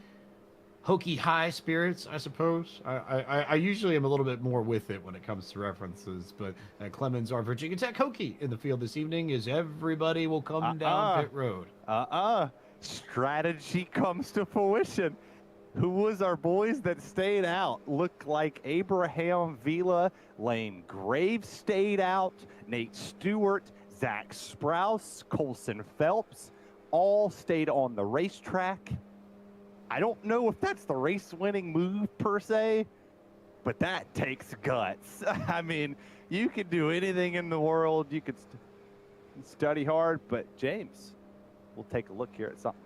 hokey high spirits, I suppose. I usually am a little bit more with it when it comes to references, but Clemens, our Virginia Tech hokey in the field this evening, is everybody will come down pit road. Strategy comes to fruition. Who was our boys that stayed out? Looked like Abraham Vila, Lane Graves stayed out, Nate Stewart, Zach Sprouse, Colson Phelps, all stayed on the racetrack. I don't know if that's the race-winning move per se, but that takes guts. I mean, you can do anything in the world. You could study hard, but James, we'll take a look here at something.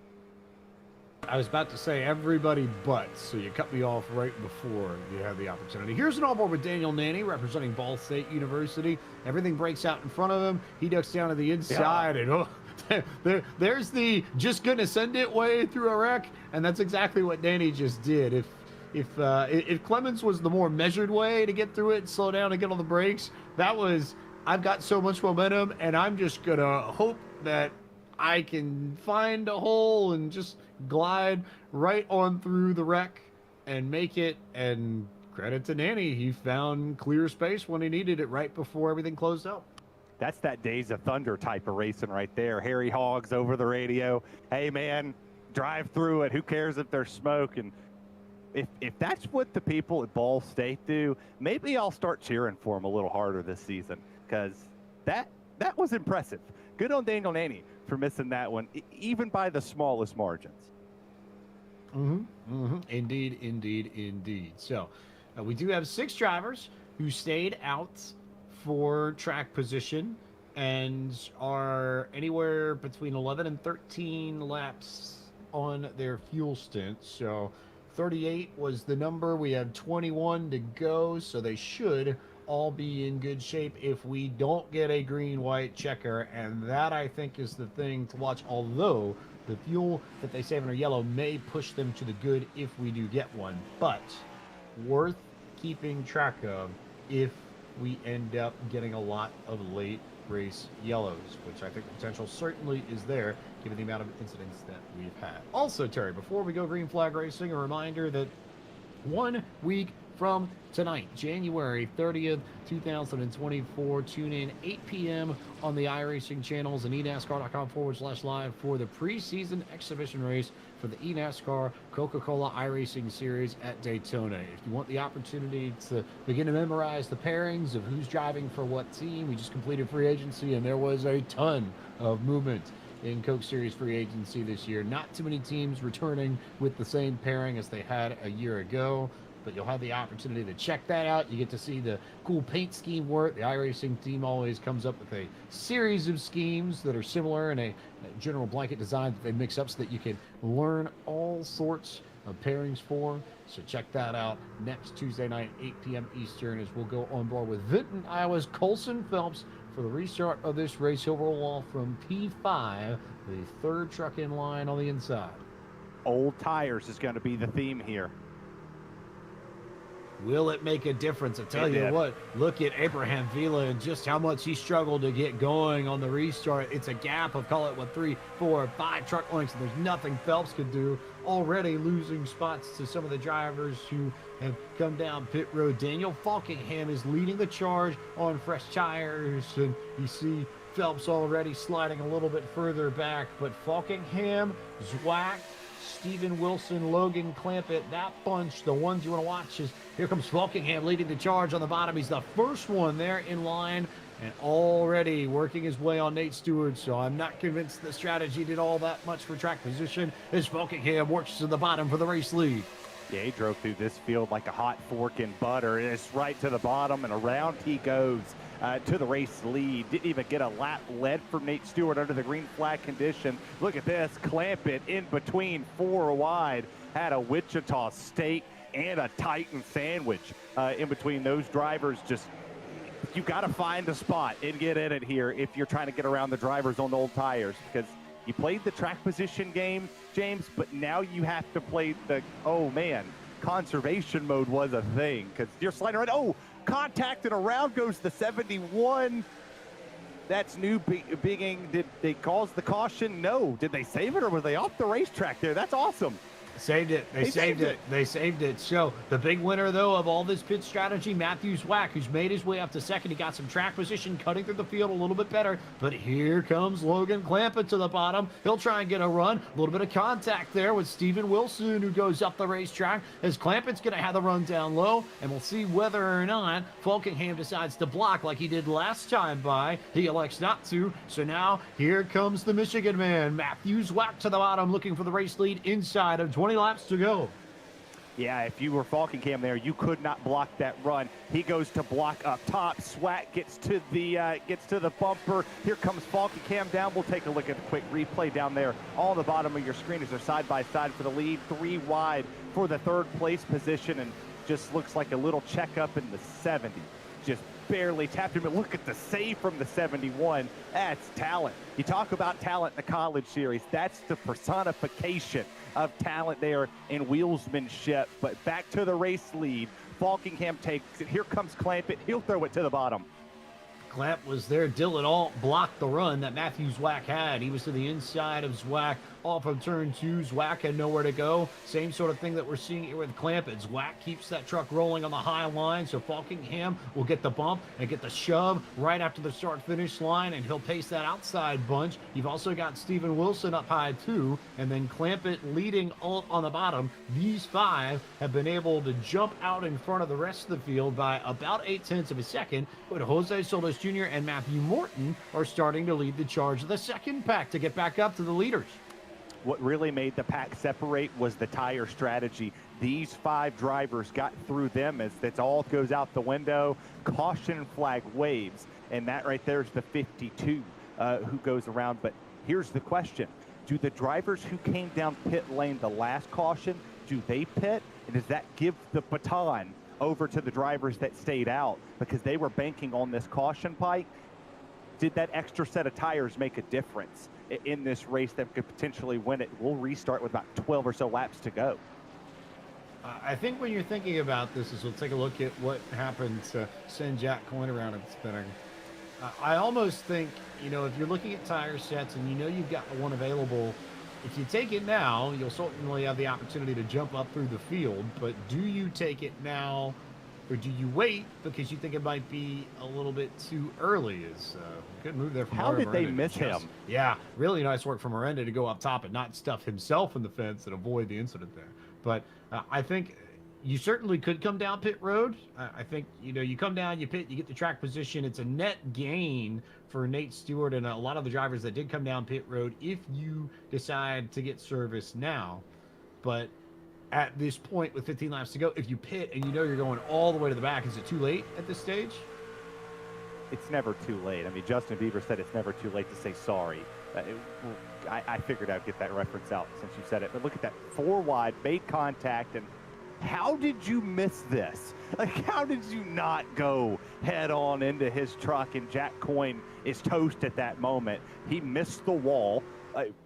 I was about to say everybody but, so you cut me off right before you had the opportunity. Here's an all-board with Daniel Nanny representing Ball State University. Everything breaks out in front of him. He ducks down to the inside, and oh, there's the just gonna send it way through a wreck, and that's exactly what Danny just did. If Clemens was the more measured way to get through it and slow down and get on the brakes, that was, I've got so much momentum, and I'm just gonna hope that I can find a hole and just glide right on through the wreck and make it. And credit to Nanny, he found clear space when he needed it right before everything closed up. That's that Days of Thunder type of racing right there. Harry Hoggs over the radio. Hey, man, drive through it. Who cares if there's smoke? And if that's what the people at Ball State do, maybe I'll start cheering for them a little harder this season, because that was impressive. Good on Daniel Nanny for missing that one, even by the smallest margins. Indeed, indeed, indeed. So we do have 6 drivers who stayed out for track position and are anywhere between 11 and 13 laps on their fuel stint. So 38 was the number. We have 21 to go, so they should all be in good shape if we don't get a green-white checker, and that, I think, is the thing to watch, although the fuel that they save in our yellow may push them to the good if we do get one, but worth keeping track of if we end up getting a lot of late race yellows, which I think the potential certainly is there given the amount of incidents that we've had. Also, Terry, before we go green flag racing, a reminder that 1 week from tonight, January 30th, 2024. Tune in 8 p.m. on the iRacing channels and eNASCAR.com/live for the preseason exhibition race for the eNASCAR Coca-Cola iRacing Series at Daytona. If you want the opportunity to begin to memorize the pairings of who's driving for what team, we just completed free agency, and there was a ton of movement in Coke Series free agency this year. Not too many teams returning with the same pairing as they had a year ago, but you'll have the opportunity to check that out. You get to see the cool paint scheme work. The iRacing team always comes up with a series of schemes that are similar in a general blanket design that they mix up so that you can learn all sorts of pairings for. So check that out next Tuesday night, 8 p.m. Eastern, as we'll go on board with Vinton, Iowa's Colson Phelps for the restart of this race overall from P5, the third truck in line on the inside. Old tires is going to be the theme here. Will it make a difference? I tell you what, look at Abraham Vila and just how much he struggled to get going on the restart. It's a gap of, call it, 3, 4, 5 truck lengths, and there's nothing Phelps could do. Already losing spots to some of the drivers who have come down pit road. Daniel Falkingham is leading the charge on fresh tires, and you see Phelps already sliding a little bit further back, but Falkingham, Zwack, Steven Wilson, Logan Clampett, that bunch, the ones you want to watch is, here comes Falkingham leading the charge on the bottom. He's the first one there in line and already working his way on Nate Stewart, so I'm not convinced the strategy did all that much for track position as Falkingham works to the bottom for the race lead. Yeah, he drove through this field like a hot fork in butter. It's right to the bottom, and around he goes to the race lead. Didn't even get a lap led from Nate Stewart under the green flag condition. Look at this. Clampett in between, 4 wide. Had a Wichita State and a Titan sandwich in between those drivers. Just, you got to find a spot and get in it here if you're trying to get around the drivers on old tires, because you played the track position game, James, but now you have to play the, oh man, conservation mode was a thing, because you're sliding around. Oh, contact, and around goes the 71. That's new bigging. Did they cause the caution? No. Did they save it, or were they off the racetrack there? That's awesome. Saved it. They saved it. They saved it. So the big winner, though, of all this pit strategy, Matthew Zwack, who's made his way up to second. He got some track position, cutting through the field a little bit better. But here comes Logan Clampett to the bottom. He'll try and get a run. A little bit of contact there with Steven Wilson, who goes up the racetrack, as Clampett's going to have the run down low. And we'll see whether or not Falkingham decides to block like he did last time by. He elects not to. So now here comes the Michigan man, Matthew Zwack, to the bottom, looking for the race lead inside of 20 laps to go. Yeah, if you were Falkenham there, you could not block that run. He goes to block up top. Swack gets to the bumper. Here comes Falkenham down. We'll take a look at the quick replay down there on the bottom of your screen as they're side by side for the lead. 3 wide for the third place position, and just looks like a little checkup in the 70. Just barely tapped him. But look at the save from the 71. That's talent. You talk about talent in the college series. That's the personification of talent there in wheelsmanship. But back to the race lead. Falkenham takes it. Here comes Clampett. He'll throw it to the bottom. Clamp was there. Dylan Alt blocked the run that Matthew Zwack had. He was to the inside of Zwack off of turn 2. Zwack had nowhere to go. Same sort of thing that we're seeing here with Clamp. Zwack keeps that truck rolling on the high line, so Falkenham will get the bump and get the shove right after the start-finish line, and he'll pace that outside bunch. You've also got Steven Wilson up high too, and then Clampett leading Alt on the bottom. These 5 have been able to jump out in front of the rest of the field by about 0.8 of a second, but Jose Solis Jr. and Matthew Morton are starting to lead the charge of the second pack to get back up to the leaders. What really made the pack separate was the tire strategy. These 5 drivers got through them as that all goes out the window. Caution flag waves, and that right there is the 52 who goes around. But here's the question. Do the drivers who came down pit lane the last caution, do they pit? And does that give the baton over to the drivers that stayed out because they were banking on this caution Pike? Did that extra set of tires make a difference in this race that could potentially win it? We'll restart with about 12 or so laps to go. I think when you're thinking about this is we'll take a look at what happened to send Jack Coyne around and spinning. I almost think, you know, if you're looking at tire sets and you know you've got one available, if you take it now, you'll certainly have the opportunity to jump up through the field, but do you take it now or do you wait because you think it might be a little bit too early? Is good move there from How did they Miranda miss him? Yeah, really nice work from Miranda to go up top and not stuff himself in the fence and avoid the incident there. But I think you certainly could come down pit road. I think, you know, you come down, you pit, you get the track position. It's a net gain for Nate Stewart and a lot of the drivers that did come down pit road if you decide to get service now. But at this point with 15 laps to go, if you pit and you know you're going all the way to the back, is it too late at this stage? It's never too late. I mean, Justin Bieber said it's never too late to say sorry. I figured I'd get that reference out since you said it. But look at that, 4 wide, made contact, and how did you miss this? Like, how did you not go head on into his truck? And Jack Coyne is toast at that moment. He missed the wall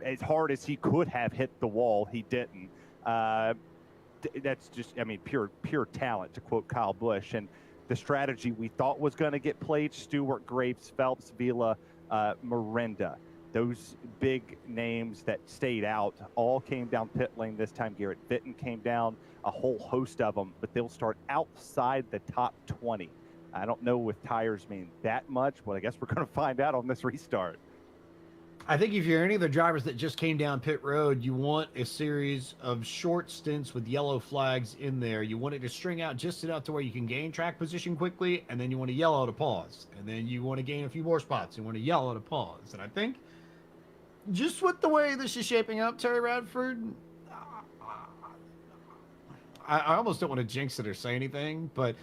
as hard as he could have hit the wall. He didn't. That's just, I mean, pure talent, to quote Kyle Busch. And the strategy we thought was going to get played, Stewart, Graves, Phelps, Vila, Miranda. Those big names that stayed out all came down pit lane this time. Garrett Fitton came down, a whole host of them, but they'll start outside the top 20. I don't know if tires mean that much, but I guess we're going to find out on this restart. I think if you're any of the drivers that just came down pit road, you want a series of short stints with yellow flags in there. You want it to string out just enough to where you can gain track position quickly, and then you want to yellow to pause. And then you want to gain a few more spots. You want to yellow to pause. And I think just with the way this is shaping up, Terry Radford, I almost don't want to jinx it or say anything, but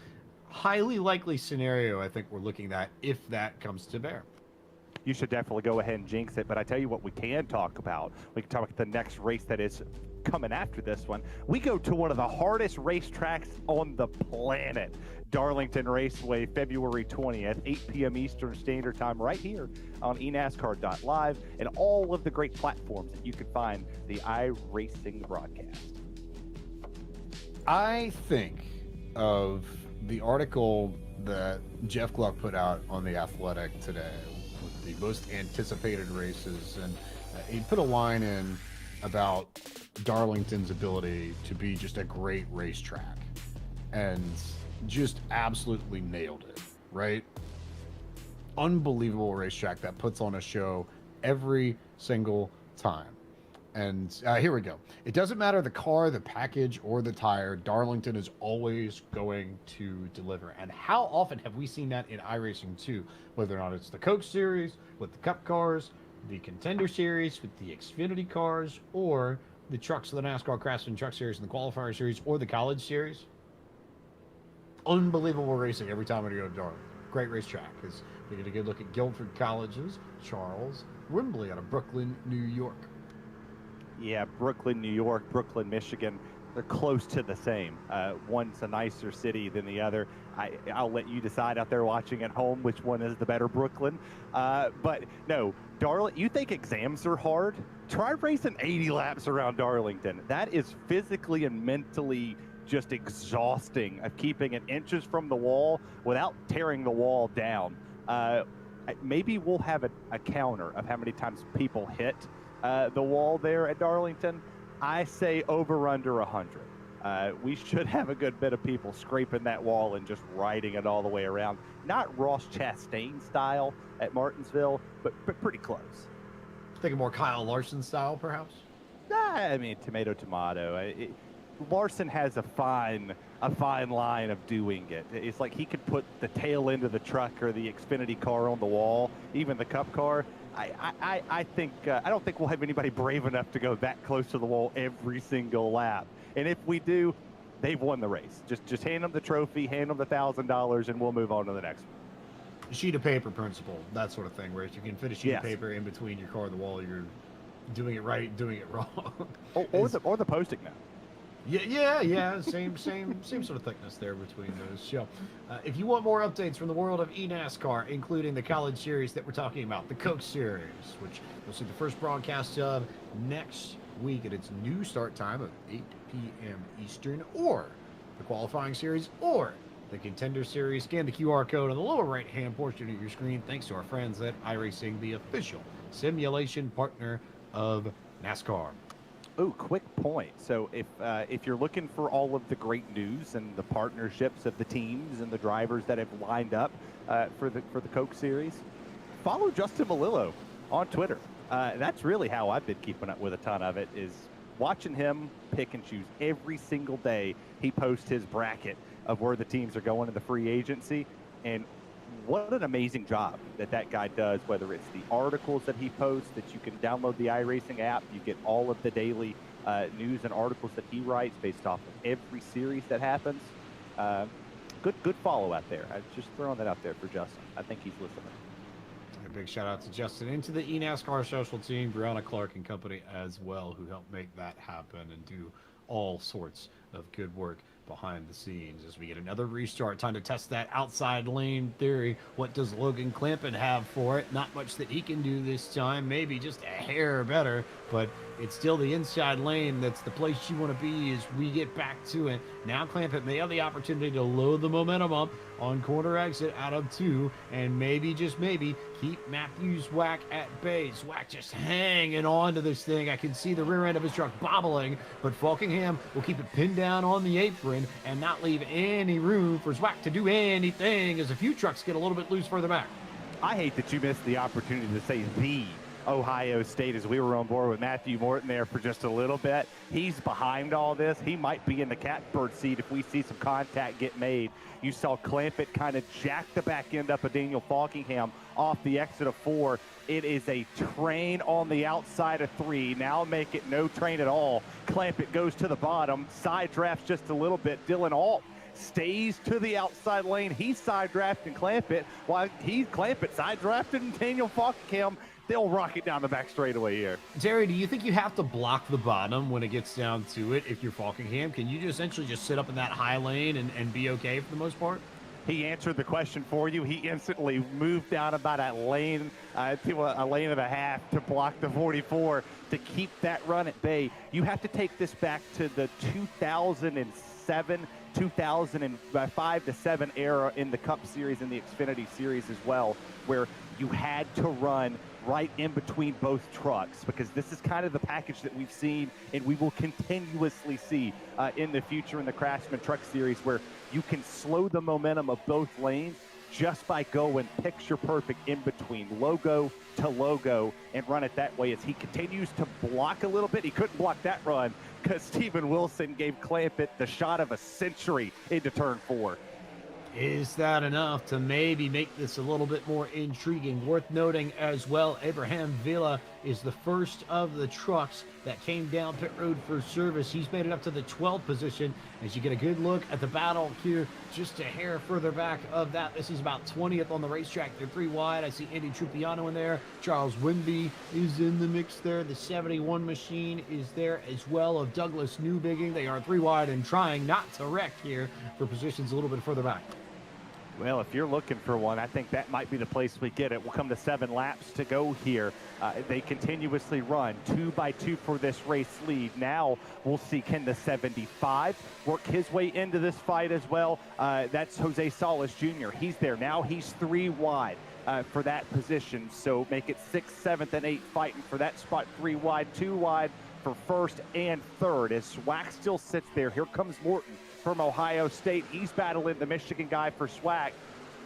highly likely scenario I think we're looking at if that comes to bear. You should definitely go ahead and jinx it, but I tell you what we can talk about. We can talk about the next race that is coming after this one. We go to one of the hardest racetracks on the planet, Darlington Raceway, February 20th, 8 p.m. Eastern Standard Time, right here on eNASCAR.live and all of the great platforms that you can find the iRacing broadcast. I think of the article that Jeff Gluck put out on The Athletic today with the most anticipated races, and he put a line in about Darlington's ability to be just a great racetrack, and just absolutely nailed it, right? Unbelievable racetrack that puts on a show every single time. And here we go. It doesn't matter the car, the package, or the tire. Darlington is always going to deliver. And how often have we seen that in iRacing too? Whether or not it's the Coke Series, with the Cup cars, the Contender Series, with the Xfinity cars, or the trucks of the NASCAR Craftsman Truck Series and the Qualifier Series or the College Series, unbelievable racing every time we go to Darlington. Great racetrack. We get a good look at Guilford Colleges, Charles, Wembley out of Brooklyn, New York. Yeah, Brooklyn, New York, Brooklyn, Michigan, they're close to the same. One's a nicer city than the other. I'll let you decide out there watching at home which one is the better Brooklyn. But no, you think exams are hard? Try racing 80 laps around Darlington. That is physically and mentally just exhausting of keeping it inches from the wall without tearing the wall down. Maybe we'll have a counter of how many times people hit the wall there at Darlington. I say over under 100. We should have a good bit of people scraping that wall and just riding it all the way around. Not Ross Chastain style at Martinsville, but pretty close. Thinking more Kyle Larson style, perhaps? I mean, tomato. Larson has a fine line of doing it. It's like he could put the tail end of the truck or the Xfinity car on the wall, even the Cup car. I think I don't think we'll have anybody brave enough to go that close to the wall every single lap. And if we do, they've won the race. Just hand them the trophy, hand them the $1,000, and we'll move on to the next one. Sheet of paper principle, that sort of thing, where if you can fit a sheet Yes. of paper in between your car and the wall, you're doing it right, doing it wrong. Or the posting note. Yeah. Same sort of thickness there between those. So, if you want more updates from the world of eNASCAR, including the College Series that we're talking about, the Coke Series, which you'll see the first broadcast of next week at its new start time of 8 p.m. Eastern, or the Qualifying Series, or the Contender Series, scan the QR code on the lower right-hand portion of your screen. Thanks to our friends at iRacing, the official simulation partner of NASCAR. Oh, quick point. So if you're looking for all of the great news and the partnerships of the teams and the drivers that have lined up for the Coke Series, follow Justin Malillo on Twitter. That's really how I've been keeping up with a ton of it, is watching him pick and choose every single day. He posts his bracket of where the teams are going in the free agency, and what an amazing job that guy does, whether it's the articles that he posts that you can download the iRacing app. You get all of the daily news and articles that he writes based off of every series that happens. Good follow out there. I'm just throwing that out there for Justin. I think he's listening. A big shout out to Justin and to the eNASCAR social team, Brianna Clark and company as well, who helped make that happen and do all sorts of good work behind the scenes as we get another restart. Time to test that outside lane theory. What does Logan Clampett have for it? Not much that he can do this time, maybe just a hair better, but it's still the inside lane that's the place you want to be as we get back to it. Now Clampett may have the opportunity to load the momentum up on corner exit out of 2, and maybe, just maybe, keep Matthew Zwack at bay. Zwack just hanging on to this thing. I can see the rear end of his truck bobbling, but Falkingham will keep it pinned down on the apron and not leave any room for Zwack to do anything as a few trucks get a little bit loose further back. I hate that you missed the opportunity to say the Ohio State as we were on board with Matthew Morton there for just a little bit. He's behind all this. He might be in the catbird seat if we see some contact get made. You saw Clampett kind of jack the back end up of Daniel Falkingham off the exit of 4. It is a train on the outside of 3. Now make it no train at all. Clampett goes to the bottom, side drafts just a little bit. Dylan Alt stays to the outside lane. He's side drafting Clampett while Clampett side drafting Daniel Falkingham. They'll rock it down the back straightaway here. Terry, do you think you have to block the bottom when it gets down to it if you're Falkingham? Can you essentially just sit up in that high lane and be okay for the most part? He answered the question for you. He instantly moved down about a lane to a lane and a half to block the 44 to keep that run at bay. You have to take this back to the 2007, 2005 to 7 era in the Cup Series and the Xfinity Series as well, where you had to run right in between both trucks, because this is kind of the package that we've seen and we will continuously see in the future in the Craftsman Truck Series, where you can slow the momentum of both lanes just by going picture perfect in between logo to logo and run it that way. As he continues to block a little bit, he couldn't block that run because Stephen Wilson gave Clampett the shot of a century into turn 4. Is that enough to maybe make this a little bit more intriguing? Worth noting as well, Abraham Villa is the first of the trucks that came down pit road for service. He's made it up to the 12th position. As you get a good look at the battle here, just a hair further back of that. This is about 20th on the racetrack. They're 3 wide. I see Andy Trupiano in there. Charles Winby is in the mix there. The 71 machine is there as well of Douglas Newbigging. They are 3 wide and trying not to wreck here for positions a little bit further back. Well, if you're looking for one, I think that might be the place we get it. We'll come to 7 laps to go here. They continuously run 2 by 2 for this race lead. Now we'll see, can the 75 work his way into this fight as well? That's Jose Salas Jr. He's there. Now he's 3 wide for that position. So make it 6th, 7th, and 8th fighting for that spot. 3 wide, 2 wide for first and third. As Swack still sits there, here comes Morton from Ohio State. He's battling the Michigan guy for Swack.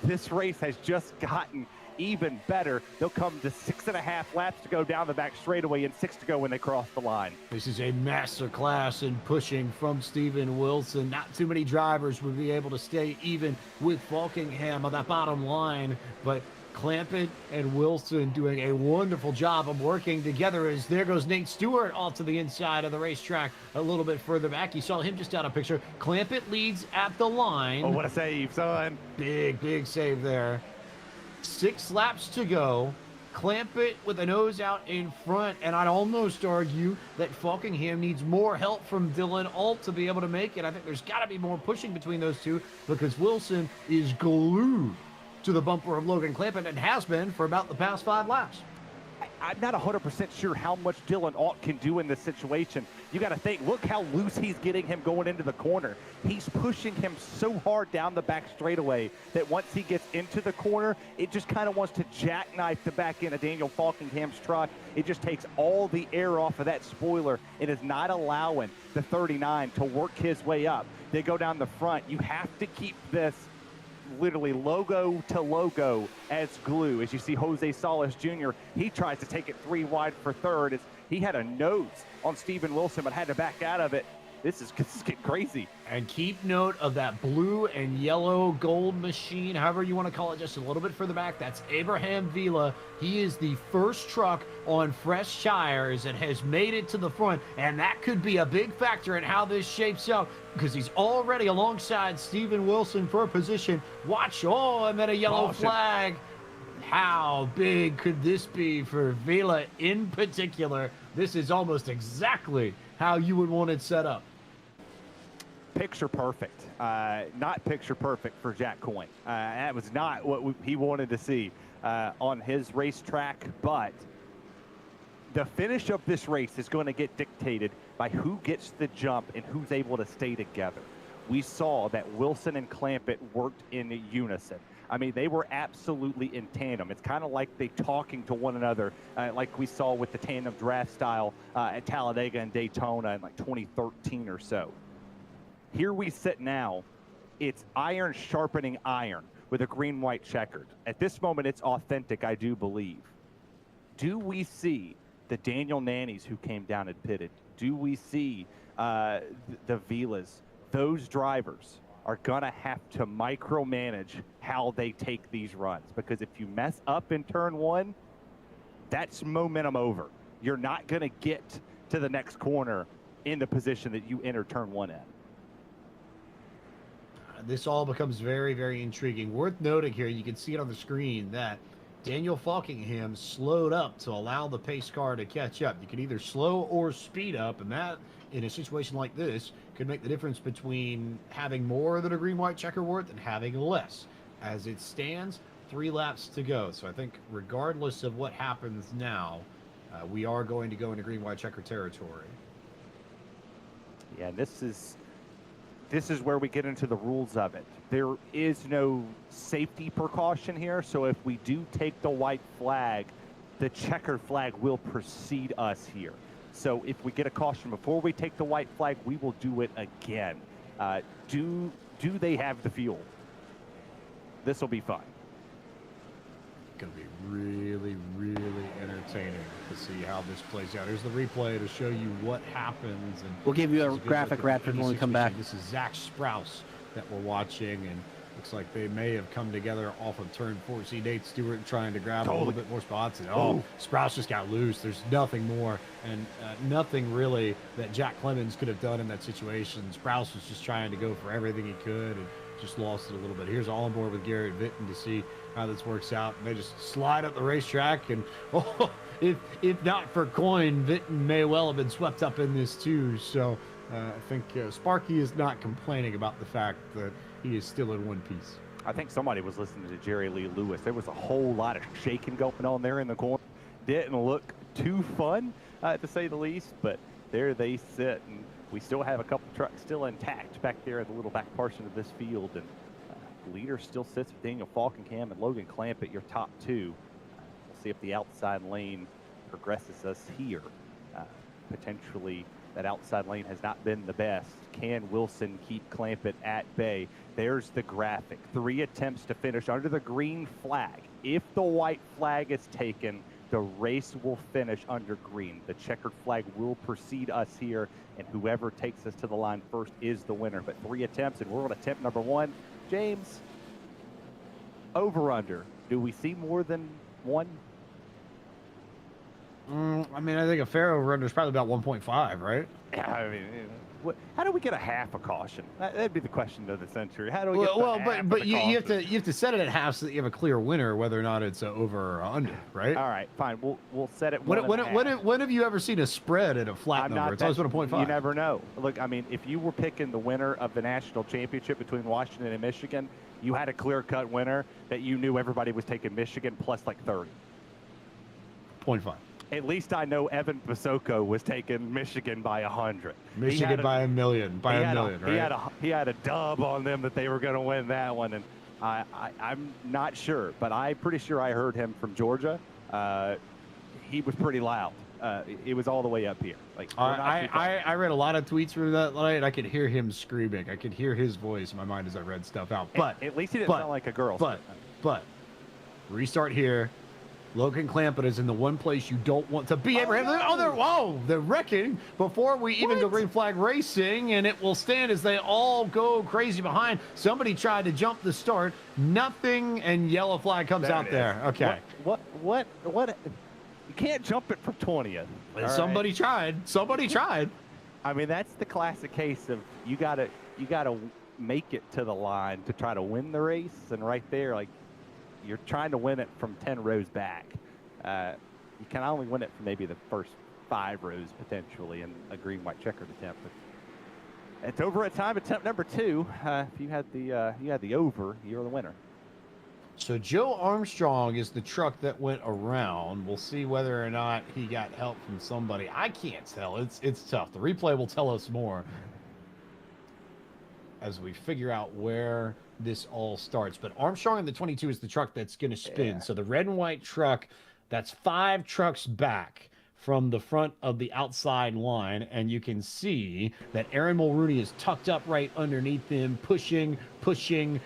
This race has just gotten even better. They'll come to 6.5 laps to go down the back straightaway and 6 to go when they cross the line. This is a master class in pushing from Steven Wilson. Not too many drivers would be able to stay even with Falkingham on that bottom line, but Clampett and Wilson doing a wonderful job of working together. As there goes Nate Stewart off to the inside of the racetrack a little bit further back. You saw him just out of picture. Clampett leads at the line. Oh, what a save, son. Big save there. 6 laps to go. Clampett with a nose out in front, and I'd almost argue that Falkingham needs more help from Dylan Alt to be able to make it. I think there's got to be more pushing between those two because Wilson is glued to the bumper of Logan Clampett and has been for about the past 5 laps. I'm not 100% sure how much Dylan Alt can do in this situation. You got to think, look how loose he's getting him going into the corner. He's pushing him so hard down the back straightaway that once he gets into the corner, it just kind of wants to jackknife the back end of Daniel Falkingham's truck. It just takes all the air off of that spoiler and is not allowing the 39 to work his way up. They go down the front. You have to keep this literally logo to logo as glue. As you see Jose Salas Jr., he tries to take it 3 wide for third as he had a nose on Steven Wilson but had to back out of it. This is getting crazy. And keep note of that blue and yellow gold machine, however you want to call it, just a little bit further back. That's Abraham Villa. He is the first truck on fresh tires and has made it to the front, and that could be a big factor in how this shapes out because he's already alongside Steven Wilson for a position. Watch, oh, and then a yellow flag. How big could this be for Villa in particular? This is almost exactly how you would want it set up. Picture perfect. Not picture perfect for Jack Coyne. That was not what he wanted to see on his racetrack, but the finish of this race is going to get dictated by who gets the jump and who's able to stay together. We saw that Wilson and Clampett worked in unison. I mean, they were absolutely in tandem. It's kind of like they talking to one another, like we saw with the tandem draft style at Talladega and Daytona in like 2013 or so. Here we sit now. It's iron sharpening iron with a green-white checkered. At this moment, it's authentic, I do believe. Do we see the Daniel Nannies who came down and pitted? Do we see the Vilas? Those drivers are going to have to micromanage how they take these runs, because if you mess up in turn 1, that's momentum over. You're not going to get to the next corner in the position that you enter turn 1 in. This all becomes very intriguing. Worth noting here, you can see it on the screen that Daniel Falkingham slowed up to allow the pace car to catch up. You can either slow or speed up, and that, in a situation like this, could make the difference between having more than a green-white checker worth and having less. As it stands, 3 laps to go. So I think regardless of what happens now, we are going to go into green-white checker territory. Yeah, this is where we get into the rules of it. There is no safety precaution here, so if we do take the white flag, the checkered flag will precede us here. So if we get a caution before we take the white flag, we will do it again. Do they have the fuel? This will be fun. Going to be really entertaining to see how this plays out. Here's the replay to show you what happens. And we'll give you a graphic, Raptor, when we come back. This is Zach Sprouse that we're watching, and Looks like they may have come together off of turn 4. See Nate Stewart trying to grab a Totally. little bit more spots. And Sprouse just got loose. There's nothing more and nothing really that Jack Clemens could have done in that situation. Sprouse was just trying to go for everything he could and just lost it a little bit. Here's all on board with Garrett Vinton to see how this works out. And they just slide up the racetrack. And if not for Coyne, Vinton may well have been swept up in this too. So I think Sparky is not complaining about the fact that he is still in one piece. I think somebody was listening to Jerry Lee Lewis. There was a whole lot of shaking going on there in the corner. Didn't look too fun, to say the least, but there they sit. And we still have a couple trucks still intact back there in the little back portion of this field. And leader still sits with Daniel Falkenham and Logan Clamp at your top two. We'll see if the outside lane progresses us here. Potentially that outside lane has not been the best. Can Wilson keep Clampett at bay? There's the graphic. 3 attempts to finish under the green flag. If the white flag is taken, the race will finish under green. The checkered flag will precede us here, and whoever takes us to the line first is the winner. But 3 attempts, and we're on attempt number 1. James, over under. Do we see more than 1? I mean, I think a fair over-under is probably about 1.5, right? Yeah, I mean, how do we get a half a caution? That'd be the question of the century. How do we get but you have to set it at half so that you have a clear winner, whether or not it's over or under, right? All right, fine. We'll set it. When have you ever seen a spread at a flat number? It's always been a 0.5. You never know. Look, I mean, if you were picking the winner of the national championship between Washington and Michigan, you had a clear-cut winner that you knew everybody was taking Michigan plus like 30. 0.5. At least I know Evan Pasoko was taking Michigan by 100. Michigan by a million, right? He had a dub on them that they were going to win that one, and I'm not sure, but I'm pretty sure I heard him from Georgia. He was pretty loud. It was all the way up here. Like I read a lot of tweets from that night. I could hear him screaming. I could hear his voice in my mind as I read stuff out. But at least he didn't sound like a girl. But restart here. Logan Clampett is in the one place you don't want to be. They're wrecking before we even go green flag racing, and it will stand as they all go crazy behind. Somebody tried to jump the start. Nothing, and yellow flag comes out there. Okay. What? You can't jump it from 20th. Somebody tried. Somebody tried. I mean, that's the classic case of you gotta make it to the line to try to win the race, and right there, like, you're trying to win it from 10 rows back. You can only win it from maybe the first 5 rows potentially in a green-white checkered attempt. But it's over at time attempt number 2. If you had the over, you're the winner. So Joe Armstrong is the truck that went around. We'll see whether or not he got help from somebody. I can't tell. It's tough. The replay will tell us more as we figure out where this all starts. But Armstrong in the 22 is the truck that's going to spin. Yeah. So the red and white truck, that's 5 trucks back from the front of the outside line, and you can see that Aaron Mulrooney is tucked up right underneath him, pushing, and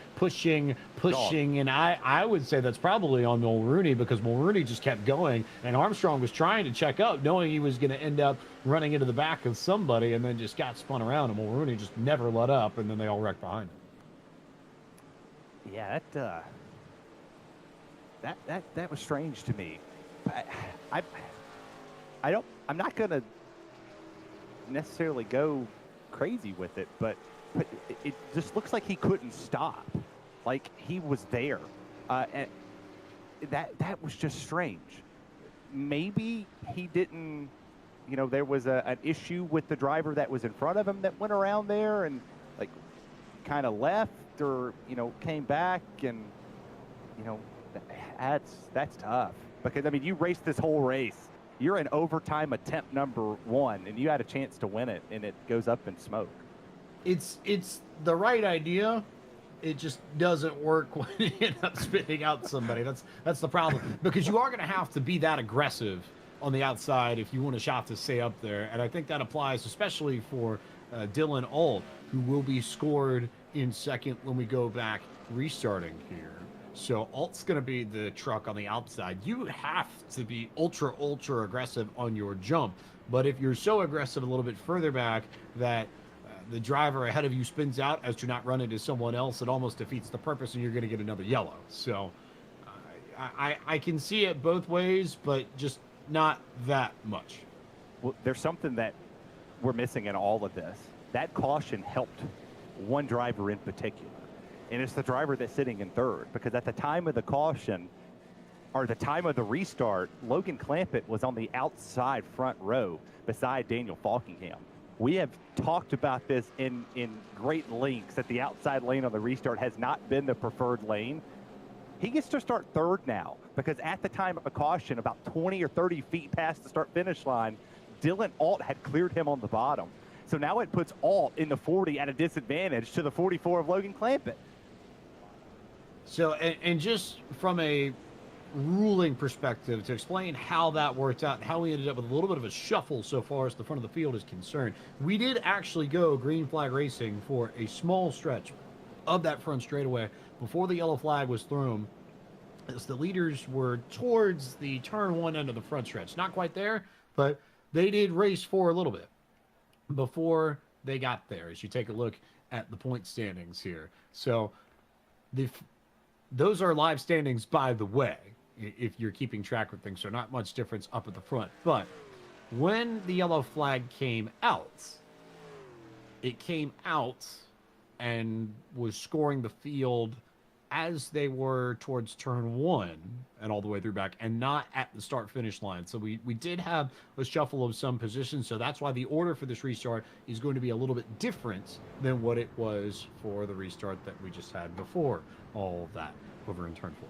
I would say that's probably on Mulrooney, because Mulrooney just kept going, and Armstrong was trying to check up, knowing he was going to end up running into the back of somebody, and then just got spun around, and Mulrooney just never let up, and then they all wrecked behind him. Yeah, that was strange to me. I'm not going to necessarily go crazy with it, but it just looks like he couldn't stop. Like he was there. And that was just strange. Maybe he didn't, there was an issue with the driver that was in front of him that went around there and like kind of left or, came back, and, that's tough. Because, I mean, you raced this whole race. You're in overtime attempt number 1, and you had a chance to win it, and it goes up in smoke. It's the right idea. It just doesn't work when you end up spitting out somebody. That's the problem. Because you are going to have to be that aggressive on the outside if you want a shot to stay up there. And I think that applies especially for Dylan Alt, who will be scored in second when we go back restarting here. So Alt's going to be the truck on the outside. You have to be ultra aggressive on your jump. But if you're so aggressive a little bit further back that the driver ahead of you spins out as to not run into someone else, it almost defeats the purpose, and you're going to get another yellow. So I can see it both ways, but just not that much. Well, there's something that we're missing in all of this. That caution helped one driver in particular, and it's the driver that's sitting in third, because at the time of the caution, or the time of the restart, Logan Clampett was on the outside front row beside Daniel Falkingham. We have talked about this in great lengths, that the outside lane on the restart has not been the preferred lane. He gets to start third now, because at the time of the caution, about 20 or 30 feet past the start-finish line, Dylan Alt had cleared him on the bottom. So now it puts Alt in the 40 at a disadvantage to the 44 of Logan Clampett. So, and just from a ruling perspective, to explain how that worked out and how we ended up with a little bit of a shuffle so far as the front of the field is concerned, we did actually go green flag racing for a small stretch of that front straightaway before the yellow flag was thrown, as the leaders were towards the turn one end of the front stretch. Not quite there, but they did race for a little bit before they got there, as you take a look at the point standings here. So those are live standings, by the way, if you're keeping track of things, so not much difference up at the front. But when the yellow flag came out, it came out and was scoring the field as they were towards turn one and all the way through back, and not at the start finish line. So we did have a shuffle of some positions, so that's why the order for this restart is going to be a little bit different than what it was for the restart that we just had before all of that over in turn four.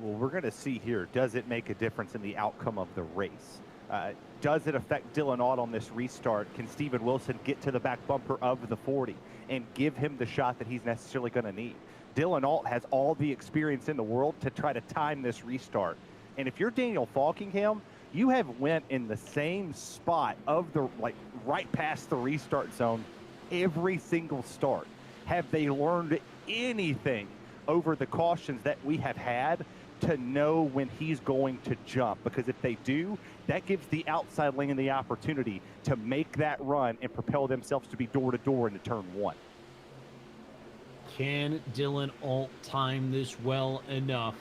Well, we're going to see here, does it make a difference in the outcome of the race? Does it affect Dylan Ott on this restart? Can Steven Wilson get to the back bumper of the 40 and give him the shot that he's necessarily going to need? Dylan Alt has all the experience in the world to try to time this restart. And if you're Daniel Falkingham, you have went in the same spot of the, like, right past the restart zone every single start. Have they learned anything over the cautions that we have had to know when he's going to jump? Because if they do, that gives the outside lane the opportunity to make that run and propel themselves to be door-to-door into turn one. Can Dylan Alt time this well enough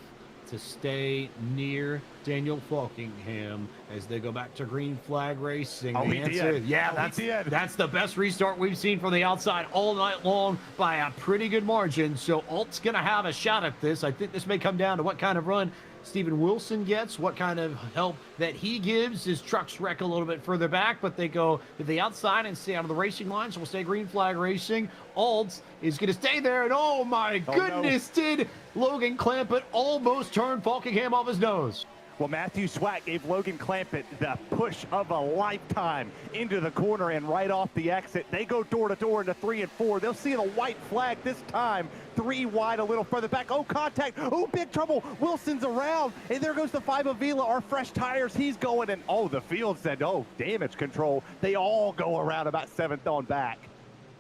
to stay near Daniel Falkingham as they go back to green flag racing? Oh, The he answer did. is, yeah, Oh, that's the best restart we've seen from the outside all night long by a pretty good margin. So Alt's going to have a shot at this. I think this may come down to what kind of run Steven Wilson gets, what kind of help that he gives. His trucks wreck a little bit further back, but they go to the outside and stay out of the racing line, so we'll stay green flag racing. Alt is going to stay there, and oh my goodness, did Logan Clampett almost turn Falkingham off his nose. Well, Matthew Swack gave Logan Clampett the push of a lifetime into the corner and right off the exit. They go door-to-door into 3 and 4. They'll see the white flag this time. 3 wide, a little further back. Oh, contact. Oh, big trouble. Wilson's around. And there goes the 5 Avila, our fresh tires. He's going, and oh, the field said, oh, damage control. They all go around about 7th on back.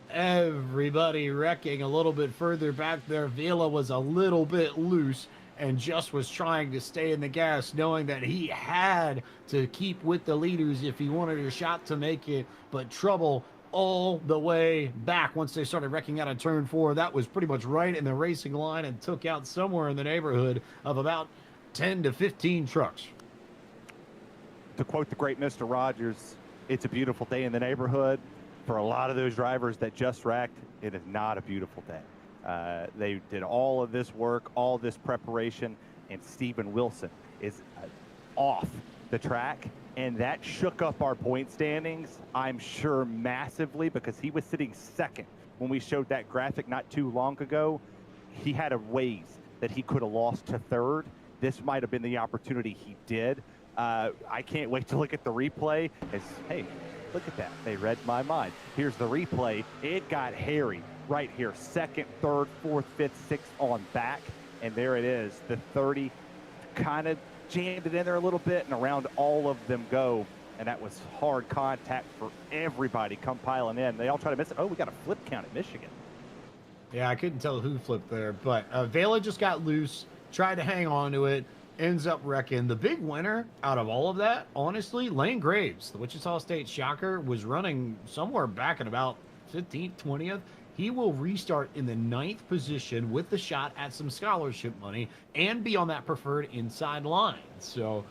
Everybody wrecking a little bit further back there. Vila was a little bit loose and just was trying to stay in the gas, knowing that he had to keep with the leaders if he wanted a shot to make it. But trouble all the way back once they started wrecking out of turn 4. That was pretty much right in the racing line and took out somewhere in the neighborhood of about 10 to 15 trucks. To quote the great Mr. Rogers, it's a beautiful day in the neighborhood. For a lot of those drivers that just wrecked, it is not a beautiful day. They did all of this work, all this preparation, and Steven Wilson is off the track, and that shook up our point standings, I'm sure, massively, because he was sitting second when we showed that graphic not too long ago. He had a ways that he could have lost to third. This might have been the opportunity he did. I can't wait to look at the replay. Hey, look at that. They read my mind. Here's the replay. It got hairy right here. Second, third, fourth, fifth, sixth on back. And there it is. The 30 kind of jammed it in there a little bit, and around all of them go. And that was hard contact for everybody come piling in. They all try to miss it. Oh, we got a flip count at Michigan. Yeah, I couldn't tell who flipped there, but Vela just got loose, tried to hang on to it, ends up wrecking. The big winner out of all of that, honestly, Lane Graves, the Wichita State Shocker, was running somewhere back at about 15th, 20th, he will restart in the 9th position with the shot at some scholarship money and be on that preferred inside line. So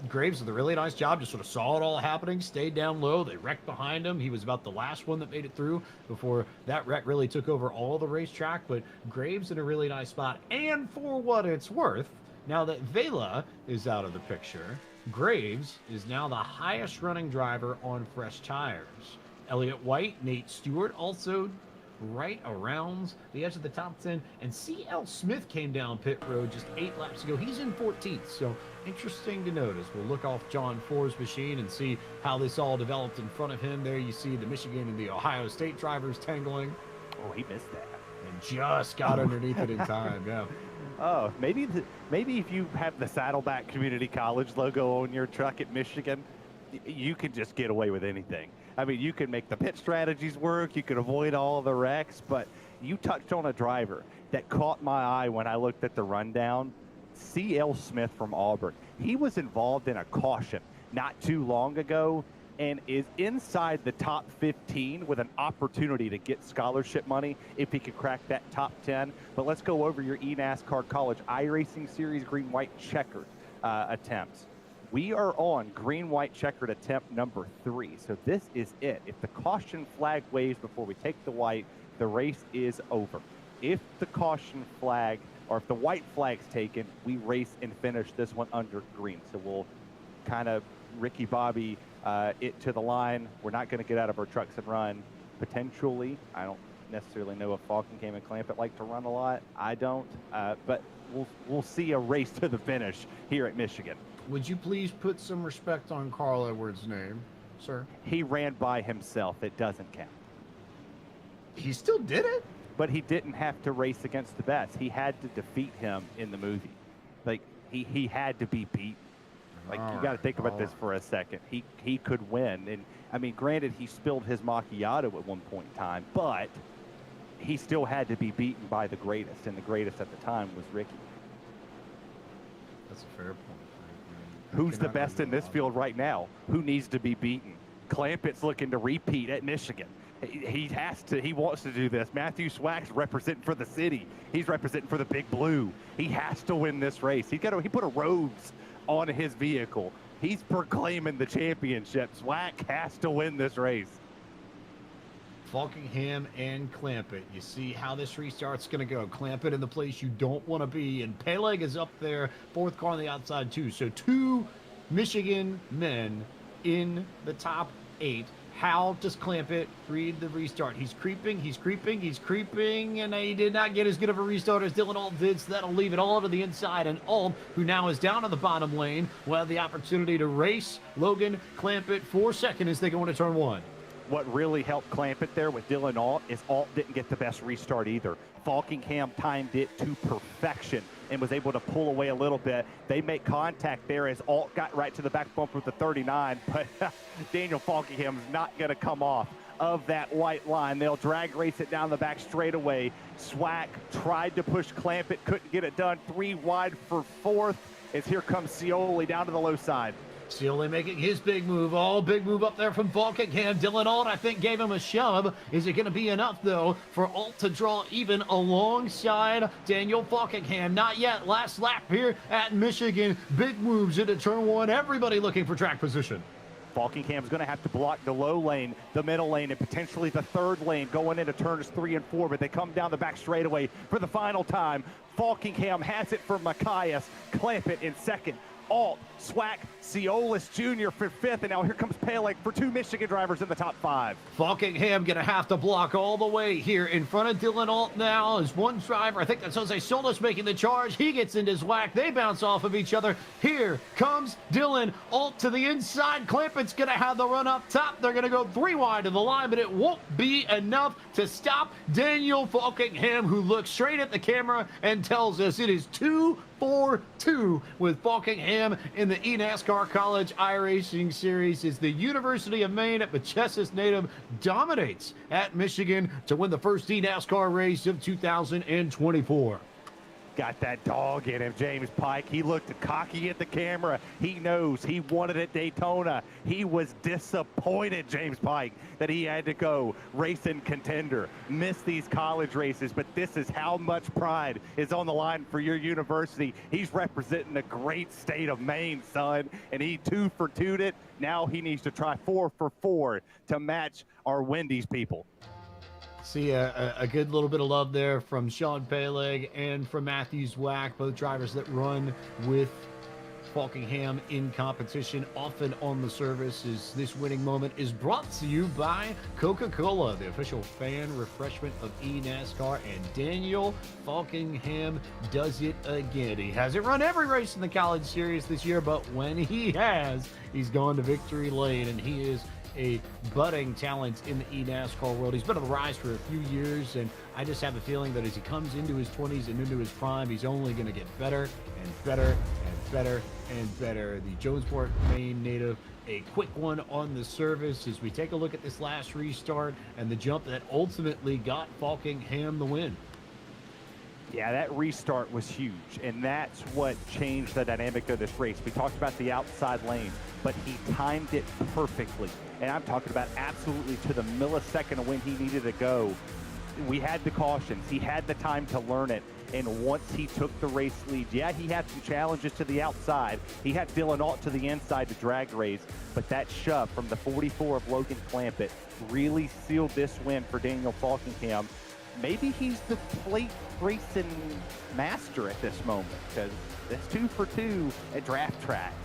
Graves did a really nice job, just sort of saw it all happening, stayed down low. They wrecked behind him. He was about the last one that made it through before that wreck really took over all the racetrack. But Graves in a really nice spot. And for what it's worth, now that Vela is out of the picture, Graves is now the highest running driver on fresh tires. Elliott White, Nate Stewart also right around the edge of the top 10, and C.L. Smith came down pit road just 8 laps ago. He's in 14th, so interesting to notice. We'll look off John Ford's machine and see how this all developed in front of him. There you see the Michigan and the Ohio State drivers tangling. Oh, he missed that. And just got underneath it in time, yeah. Oh, maybe if you have the Saddleback Community College logo on your truck at Michigan, you can just get away with anything. I mean, you can make the pit strategies work, you can avoid all the wrecks, but you touched on a driver that caught my eye when I looked at the rundown. C.L. Smith from Auburn. He was involved in a caution not too long ago and is inside the top 15 with an opportunity to get scholarship money if he could crack that top 10. But let's go over your eNASCAR College iRacing Series green-white checkered attempts. We are on green-white checkered attempt number 3. So this is it. If the caution flag waves before we take the white, the race is over. If the caution flag, or if the white flag's taken, we race and finish this one under green. So we'll kind of Ricky Bobby it to the line. We're not going to get out of our trucks and run. Potentially, I don't necessarily know if Falkenham and Clampett like to run a lot. I don't, but we'll see a race to the finish here at Michigan. Would you please put some respect on Carl Edwards' name, sir? He ran by himself. It doesn't count. He still did it? But he didn't have to race against the best. He had to defeat him in the movie. Like, he had to be beaten. Like, you got to think about this for a second. He could win. And, I mean, granted, he spilled his macchiato at one point in time, but he still had to be beaten by the greatest, and the greatest at the time was Ricky. That's a fair point. Who's the best in this field right now? Who needs to be beaten? Clampett's looking to repeat at Michigan. He has to. He wants to do this. Matthew Swack's representing for the city. He's representing for the Big Blue. He has to win this race. He put a rose on his vehicle. He's proclaiming the championship. Swack has to win this race. Falkenham and Clampett. You see how this restart's going to go. Clampett in the place you don't want to be, and Peleg is up there, 4th car on the outside too. So 2 Michigan men in the top 8. How does Clampett read the restart? He's creeping, and he did not get as good of a restart as Dylan Alt did, so that'll leave it all to the inside. And Alt, who now is down in the bottom lane, will have the opportunity to race Logan Clampett for second as they go into turn 1. What really helped Clampett there with Dylan Alt is Alt didn't get the best restart either. Falkenham timed it to perfection and was able to pull away a little bit. They make contact there as Alt got right to the back bumper with the 39, but Daniel Falkingham's not going to come off of that white line. They'll drag race it down the back straightaway. Swack tried to push Clampett, couldn't get it done. 3 wide for 4th as here comes Scioli down to the low side. Scioli making his big move. Big move up there from Falkenham. Dylan Alt, I think, gave him a shove. Is it going to be enough, though, for Alt to draw even alongside Daniel Falkenham? Not yet. Last lap here at Michigan. Big moves into turn 1. Everybody looking for track position. Falkingham's going to have to block the low lane, the middle lane, and potentially the 3rd lane going into turns 3 and 4, but they come down the back straightaway for the final time. Falkingham has it for Macias. Clampett in 2nd. Alt, Swack, Ciolis Jr. for 5th, and now here comes Peleg for 2 Michigan drivers in the top 5. Falkingham going to have to block all the way here in front of Dylan Alt now as one driver. I think that's Jose Solis making the charge. He gets into Swack. They bounce off of each other. Here comes Dylan Alt to the inside. Clampett's going to have the run up top. They're going to go 3 wide to the line, but it won't be enough to stop Daniel Falkingham, who looks straight at the camera and tells us it is 2-4-2 with Falkingham in the eNASCAR College iRacing Series as the University of Maine at Machesis native dominates at Michigan to win the first eNASCAR race of 2024. Got that dog in him, James Pike. He looked cocky at the camera. He knows he wanted at Daytona. He was disappointed, James Pike, that he had to go racing contender, miss these college races, but this is how much pride is on the line for your university. He's representing the great state of Maine, son, and he 2 for 2'd it. Now he needs to try 4 for 4 to match our Wendy's people. See a good little bit of love there from Sean Peleg and from Matthew Zwack, both drivers that run with Falkingham in competition, often on the service. As this winning moment is brought to you by Coca-Cola, the official fan refreshment of eNASCAR, and Daniel Falkingham does it again. He hasn't run every race in the College Series this year, but when he has, he's gone to victory lane, and he is a budding talent in the eNASCAR world. He's been on the rise for a few years, and I just have a feeling that as he comes into his 20s and into his prime, he's only going to get better and better and better and better. The Jonesport, Maine native, a quick one on the service as we take a look at this last restart and the jump that ultimately got Falkingham the win. Yeah, that restart was huge, and that's what changed the dynamic of this race. We talked about the outside lane, but he timed it perfectly. And I'm talking about absolutely to the millisecond of when he needed to go. We had the cautions. He had the time to learn it. And once he took the race lead, yeah, he had some challenges to the outside. He had Dylan Ault to the inside to drag the race, but that shove from the 44 of Logan Clampett really sealed this win for Daniel Falkingham. Maybe he's the plate racing master at this moment, because that's 2 for 2 at draft tracks.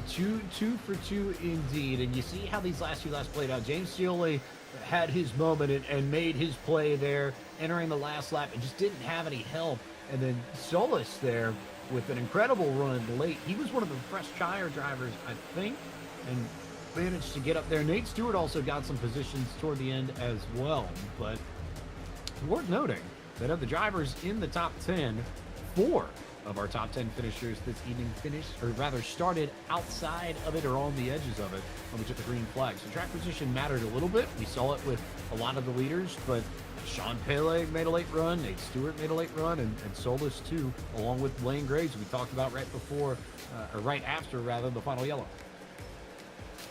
Two for 2 indeed, and you see how these last few laps played out. James Scioli had his moment and made his play there, entering the last lap, and just didn't have any help. And then Solis there with an incredible run late. He was one of the fresh tire drivers, I think, and managed to get up there. Nate Stewart also got some positions toward the end as well, but worth noting that of the drivers in the top 10, 4 of our top 10 finishers this evening finished, or rather started outside of it or on the edges of it when we took the green flag. So track position mattered a little bit. We saw it with a lot of the leaders, but Sean Peleg made a late run, Nate Stewart made a late run, and Solis too, along with Lane Graves, we talked about right before, or right after rather, the final yellow.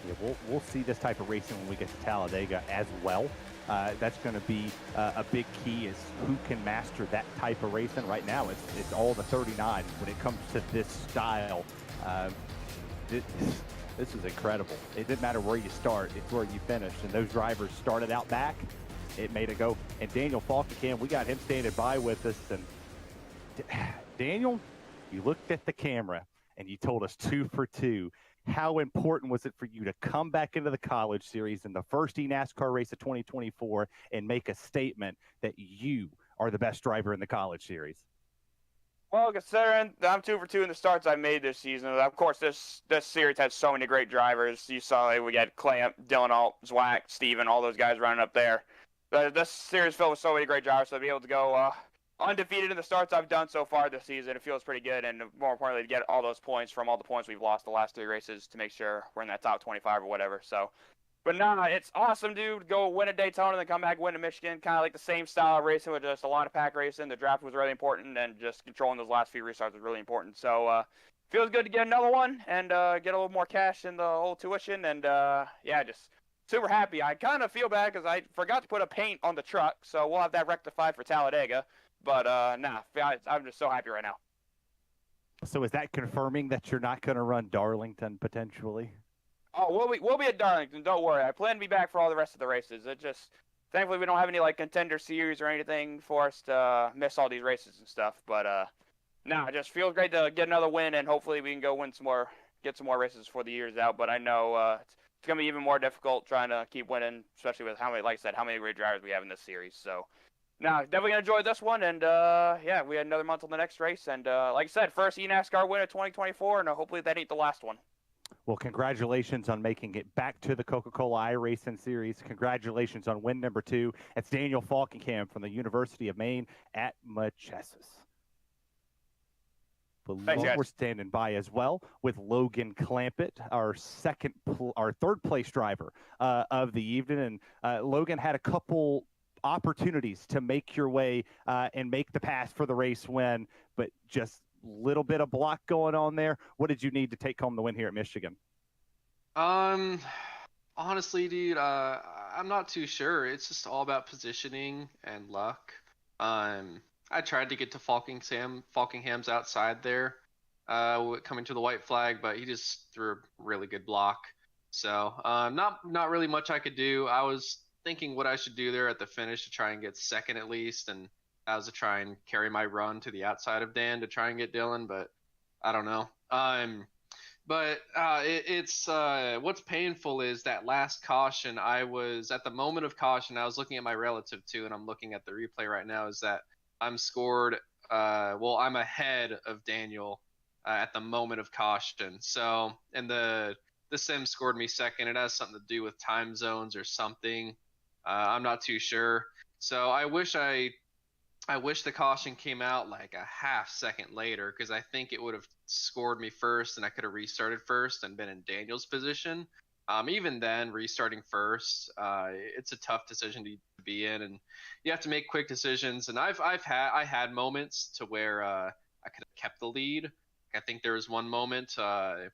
Yeah, we'll see this type of racing when we get to Talladega as well. That's going to be a big key, is who can master that type of racing. Right now, it's all the 39 when it comes to this style. This is incredible. It didn't matter where you start, it's where you finish. And those drivers started out back, it made it go. And Daniel Falkingham, we got him standing by with us. And Daniel, you looked at the camera and you told us 2 for 2. How important was it for you to come back into the College Series in the first eNASCAR race of 2024 and make a statement that you are the best driver in the College Series? Well, considering I'm 2 for 2 in the starts I made this season, of course, this series has so many great drivers. You saw we had Clamp, Dylan Ault, Zwack, Steven, all those guys running up there. But this series filled with so many great drivers, so to be able to go undefeated in the starts I've done so far this season, it feels pretty good, and more importantly, to get all those points from all the points we've lost the last 3 races to make sure we're in that top 25 or whatever. So, but no, it's awesome, dude. Go win at Daytona and then come back and win at Michigan. Kind of like the same style of racing with just a lot of pack racing. The draft was really important, and just controlling those last few restarts was really important. So, feels good to get another one and get a little more cash in the old tuition, and yeah, just super happy. I kind of feel bad because I forgot to put a paint on the truck, so we'll have that rectified for Talladega. But nah, I'm just so happy right now. So is that confirming that you're not going to run Darlington potentially? Oh, we'll be at Darlington. Don't worry. I plan to be back for all the rest of the races. It just, thankfully, we don't have any like contender series or anything for us to miss all these races and stuff. But nah, it just feels great to get another win, and hopefully we can go get some more races before the year's out. But I know it's gonna be even more difficult trying to keep winning, especially with how many great drivers we have in this series. So. No, definitely going to enjoy this one, and yeah, we had another month on the next race, and like I said, first eNASCAR win of 2024, and hopefully that ain't the last one. Well, congratulations on making it back to the Coca-Cola iRacing Series. Congratulations on win number 2. It's Daniel Falkingham from the University of Maine at Mochesis. Thanks, guys. We're standing by as well with Logan Clampett, our third place driver of the evening, and Logan had a couple opportunities to make your way and make the pass for the race win, but just little bit of block going on there. What did you need to take home the win here at Michigan? Honestly, dude, I'm not too sure. It's just all about positioning and luck. I tried to get to Falkingham's outside there, coming to the white flag, but he just threw a really good block. So, not really much I could do. I was thinking what I should do there at the finish to try and get second at least, and that was to try and carry my run to the outside of Dan to try and get Dylan, but I don't know. But it's what's painful is that last caution. I was at the moment of caution. I was looking at my relative too, and I'm looking at the replay right now. Is that I'm scored? I'm ahead of Daniel at the moment of caution. So, and the sim scored me second. It has something to do with time zones or something. I'm not too sure. So I wish the caution came out like a half second later, because I think it would have scored me first and I could have restarted first and been in Daniel's position. Even then, restarting first, it's a tough decision to be in, and you have to make quick decisions. And I had moments to where I could have kept the lead. I think there was one moment, 5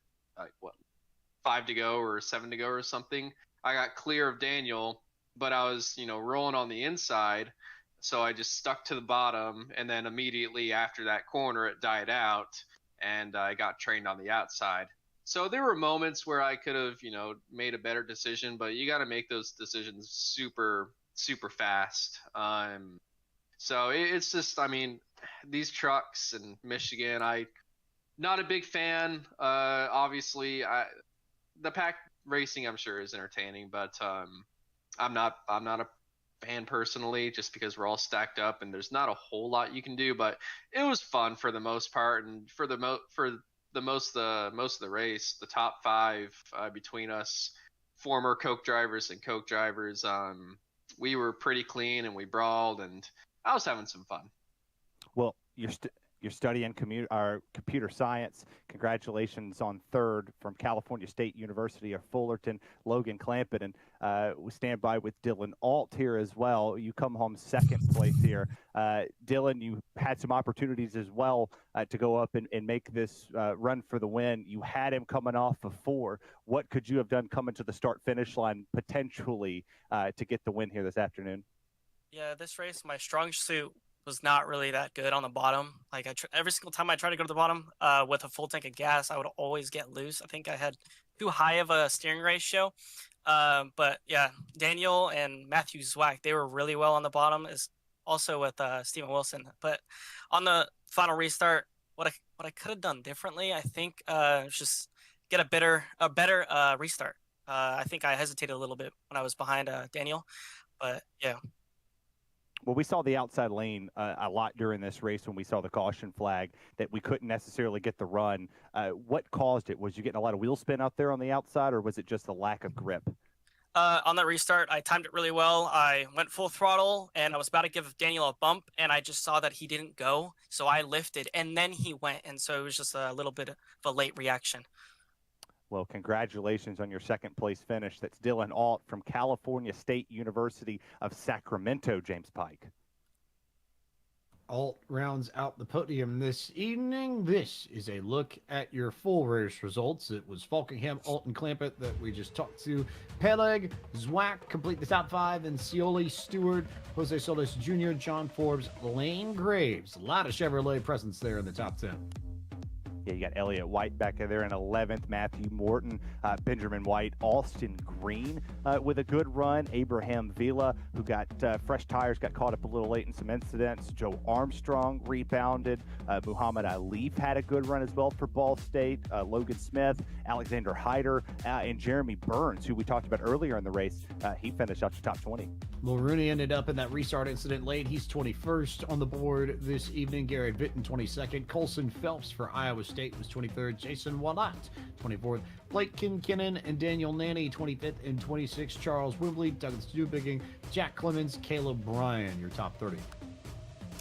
to go or 7 to go or something. I got clear of Daniel, but I was rolling on the inside. So I just stuck to the bottom, and then immediately after that corner, it died out, and I got trained on the outside. So there were moments where I could have, made a better decision, but you got to make those decisions super, super fast. So it's just, these trucks in Michigan, not a big fan. Obviously, the pack racing, I'm sure, is entertaining, but I'm not a fan personally, just because we're all stacked up and there's not a whole lot you can do. But it was fun for the most part, and for the most of the race, the top 5 between us, former Coke drivers and Coke drivers, we were pretty clean and we brawled, and I was having some fun. Well, you're studying computer science. Congratulations on third from California State University of Fullerton, Logan Clampett. And we stand by with Dylan Alt here as well. You come home second place here. Dylan, you had some opportunities as well to go up and make this run for the win. You had him coming off of 4. What could you have done coming to the start-finish line potentially to get the win here this afternoon? Yeah, this race, my strong suit was not really that good on the bottom. Like every single time I tried to go to the bottom with a full tank of gas, I would always get loose. I think I had too high of a steering ratio. But yeah, Daniel and Matthew Zwack, they were really well on the bottom, is also with Steven Wilson. But on the final restart, what I could have done differently, I think just get a better restart. I think I hesitated a little bit when I was behind Daniel, but yeah. Well, we saw the outside lane a lot during this race when we saw the caution flag, that we couldn't necessarily get the run. What caused it? Was you getting a lot of wheel spin out there on the outside, or was it just a lack of grip? On that restart, I timed it really well. I went full throttle, and I was about to give Daniel a bump, and I just saw that he didn't go, so I lifted, and then he went, and so it was just a little bit of a late reaction. Well, congratulations on your second place finish. That's Dylan Alt from California State University of Sacramento, James Pike. Alt rounds out the podium this evening. This is a look at your full race results. It was Falkingham, Alt, and Clampett that we just talked to. Peleg, Zwack complete the top 5, and Scioli, Stewart, Jose Solis Jr., John Forbes, Lane Graves. A lot of Chevrolet presence there in the top 10. Yeah, you got Elliott White back there in 11th, Matthew Morton, Benjamin White, Austin Green with a good run, Abraham Vila, who got fresh tires, got caught up a little late in some incidents, Joe Armstrong rebounded, Muhammad Ali had a good run as well for Ball State, Logan Smith, Alexander Hyder, and Jeremy Burns, who we talked about earlier in the race, he finished up to top 20. Mulrooney ended up in that restart incident late. He's 21st on the board this evening. Garrett Vitton, 22nd. Colson Phelps for Iowa State was 23rd. Jason Wallat, 24th. Blake Kinkinnon and Daniel Nanny, 25th and 26th. Charles Wimbley, Douglas Dubiging, Jack Clemens, Caleb Bryan, your top 30.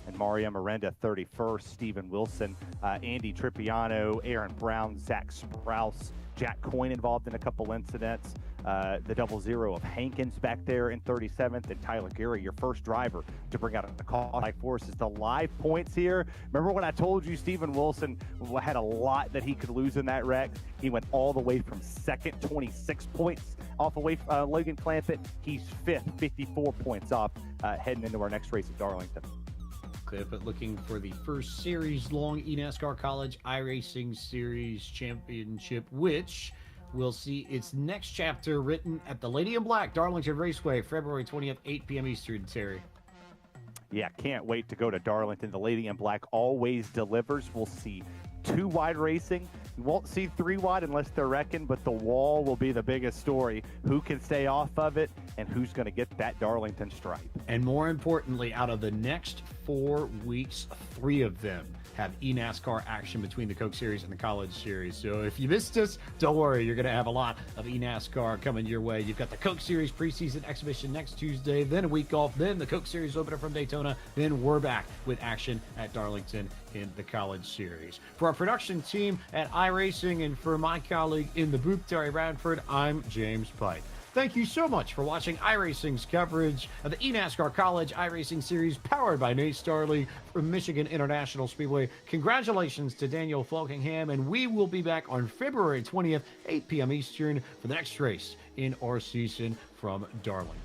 and Mario Miranda 31st. Steven Wilson, Andy Trippiano, Aaron Brown, Zach Sprouse, Jack Coyne involved in a couple incidents. The 00 of Hankins back there in 37th, and Tyler Gary, your first driver to bring out a call like forces. The live points here. Remember when I told you Steven Wilson had a lot that he could lose in that wreck? He went all the way from second, 26 points off away Logan Clampett. He's fifth, 54 points off, heading into our next race at Darlington. But looking for the first series-long eNASCAR College iRacing Series Championship, which will see its next chapter written at the Lady in Black Darlington Raceway, February 20th, 8 p.m. Eastern, Terry. Yeah, can't wait to go to Darlington. The Lady in Black always delivers. We'll see 2 wide racing. You won't see 3 wide unless they're wrecking, but the wall will be the biggest story. Who can stay off of it, and who's going to get that Darlington stripe? And more importantly, out of the next 4 weeks, 3 of them have eNASCAR action between the Coke Series and the College Series. So if you missed us, don't worry. You're going to have a lot of eNASCAR coming your way. You've got the Coke Series preseason exhibition next Tuesday, then a week off, then the Coke Series opener from Daytona, then we're back with action at Darlington in the College Series. For our production team at iRacing and for my colleague in the booth, Terry Radford, I'm James Pike. Thank you so much for watching iRacing's coverage of the eNASCAR College iRacing Series powered by Nate Starley from Michigan International Speedway. Congratulations to Daniel Falkingham, and we will be back on February 20th, 8 p.m. Eastern for the next race in our season from Darlington.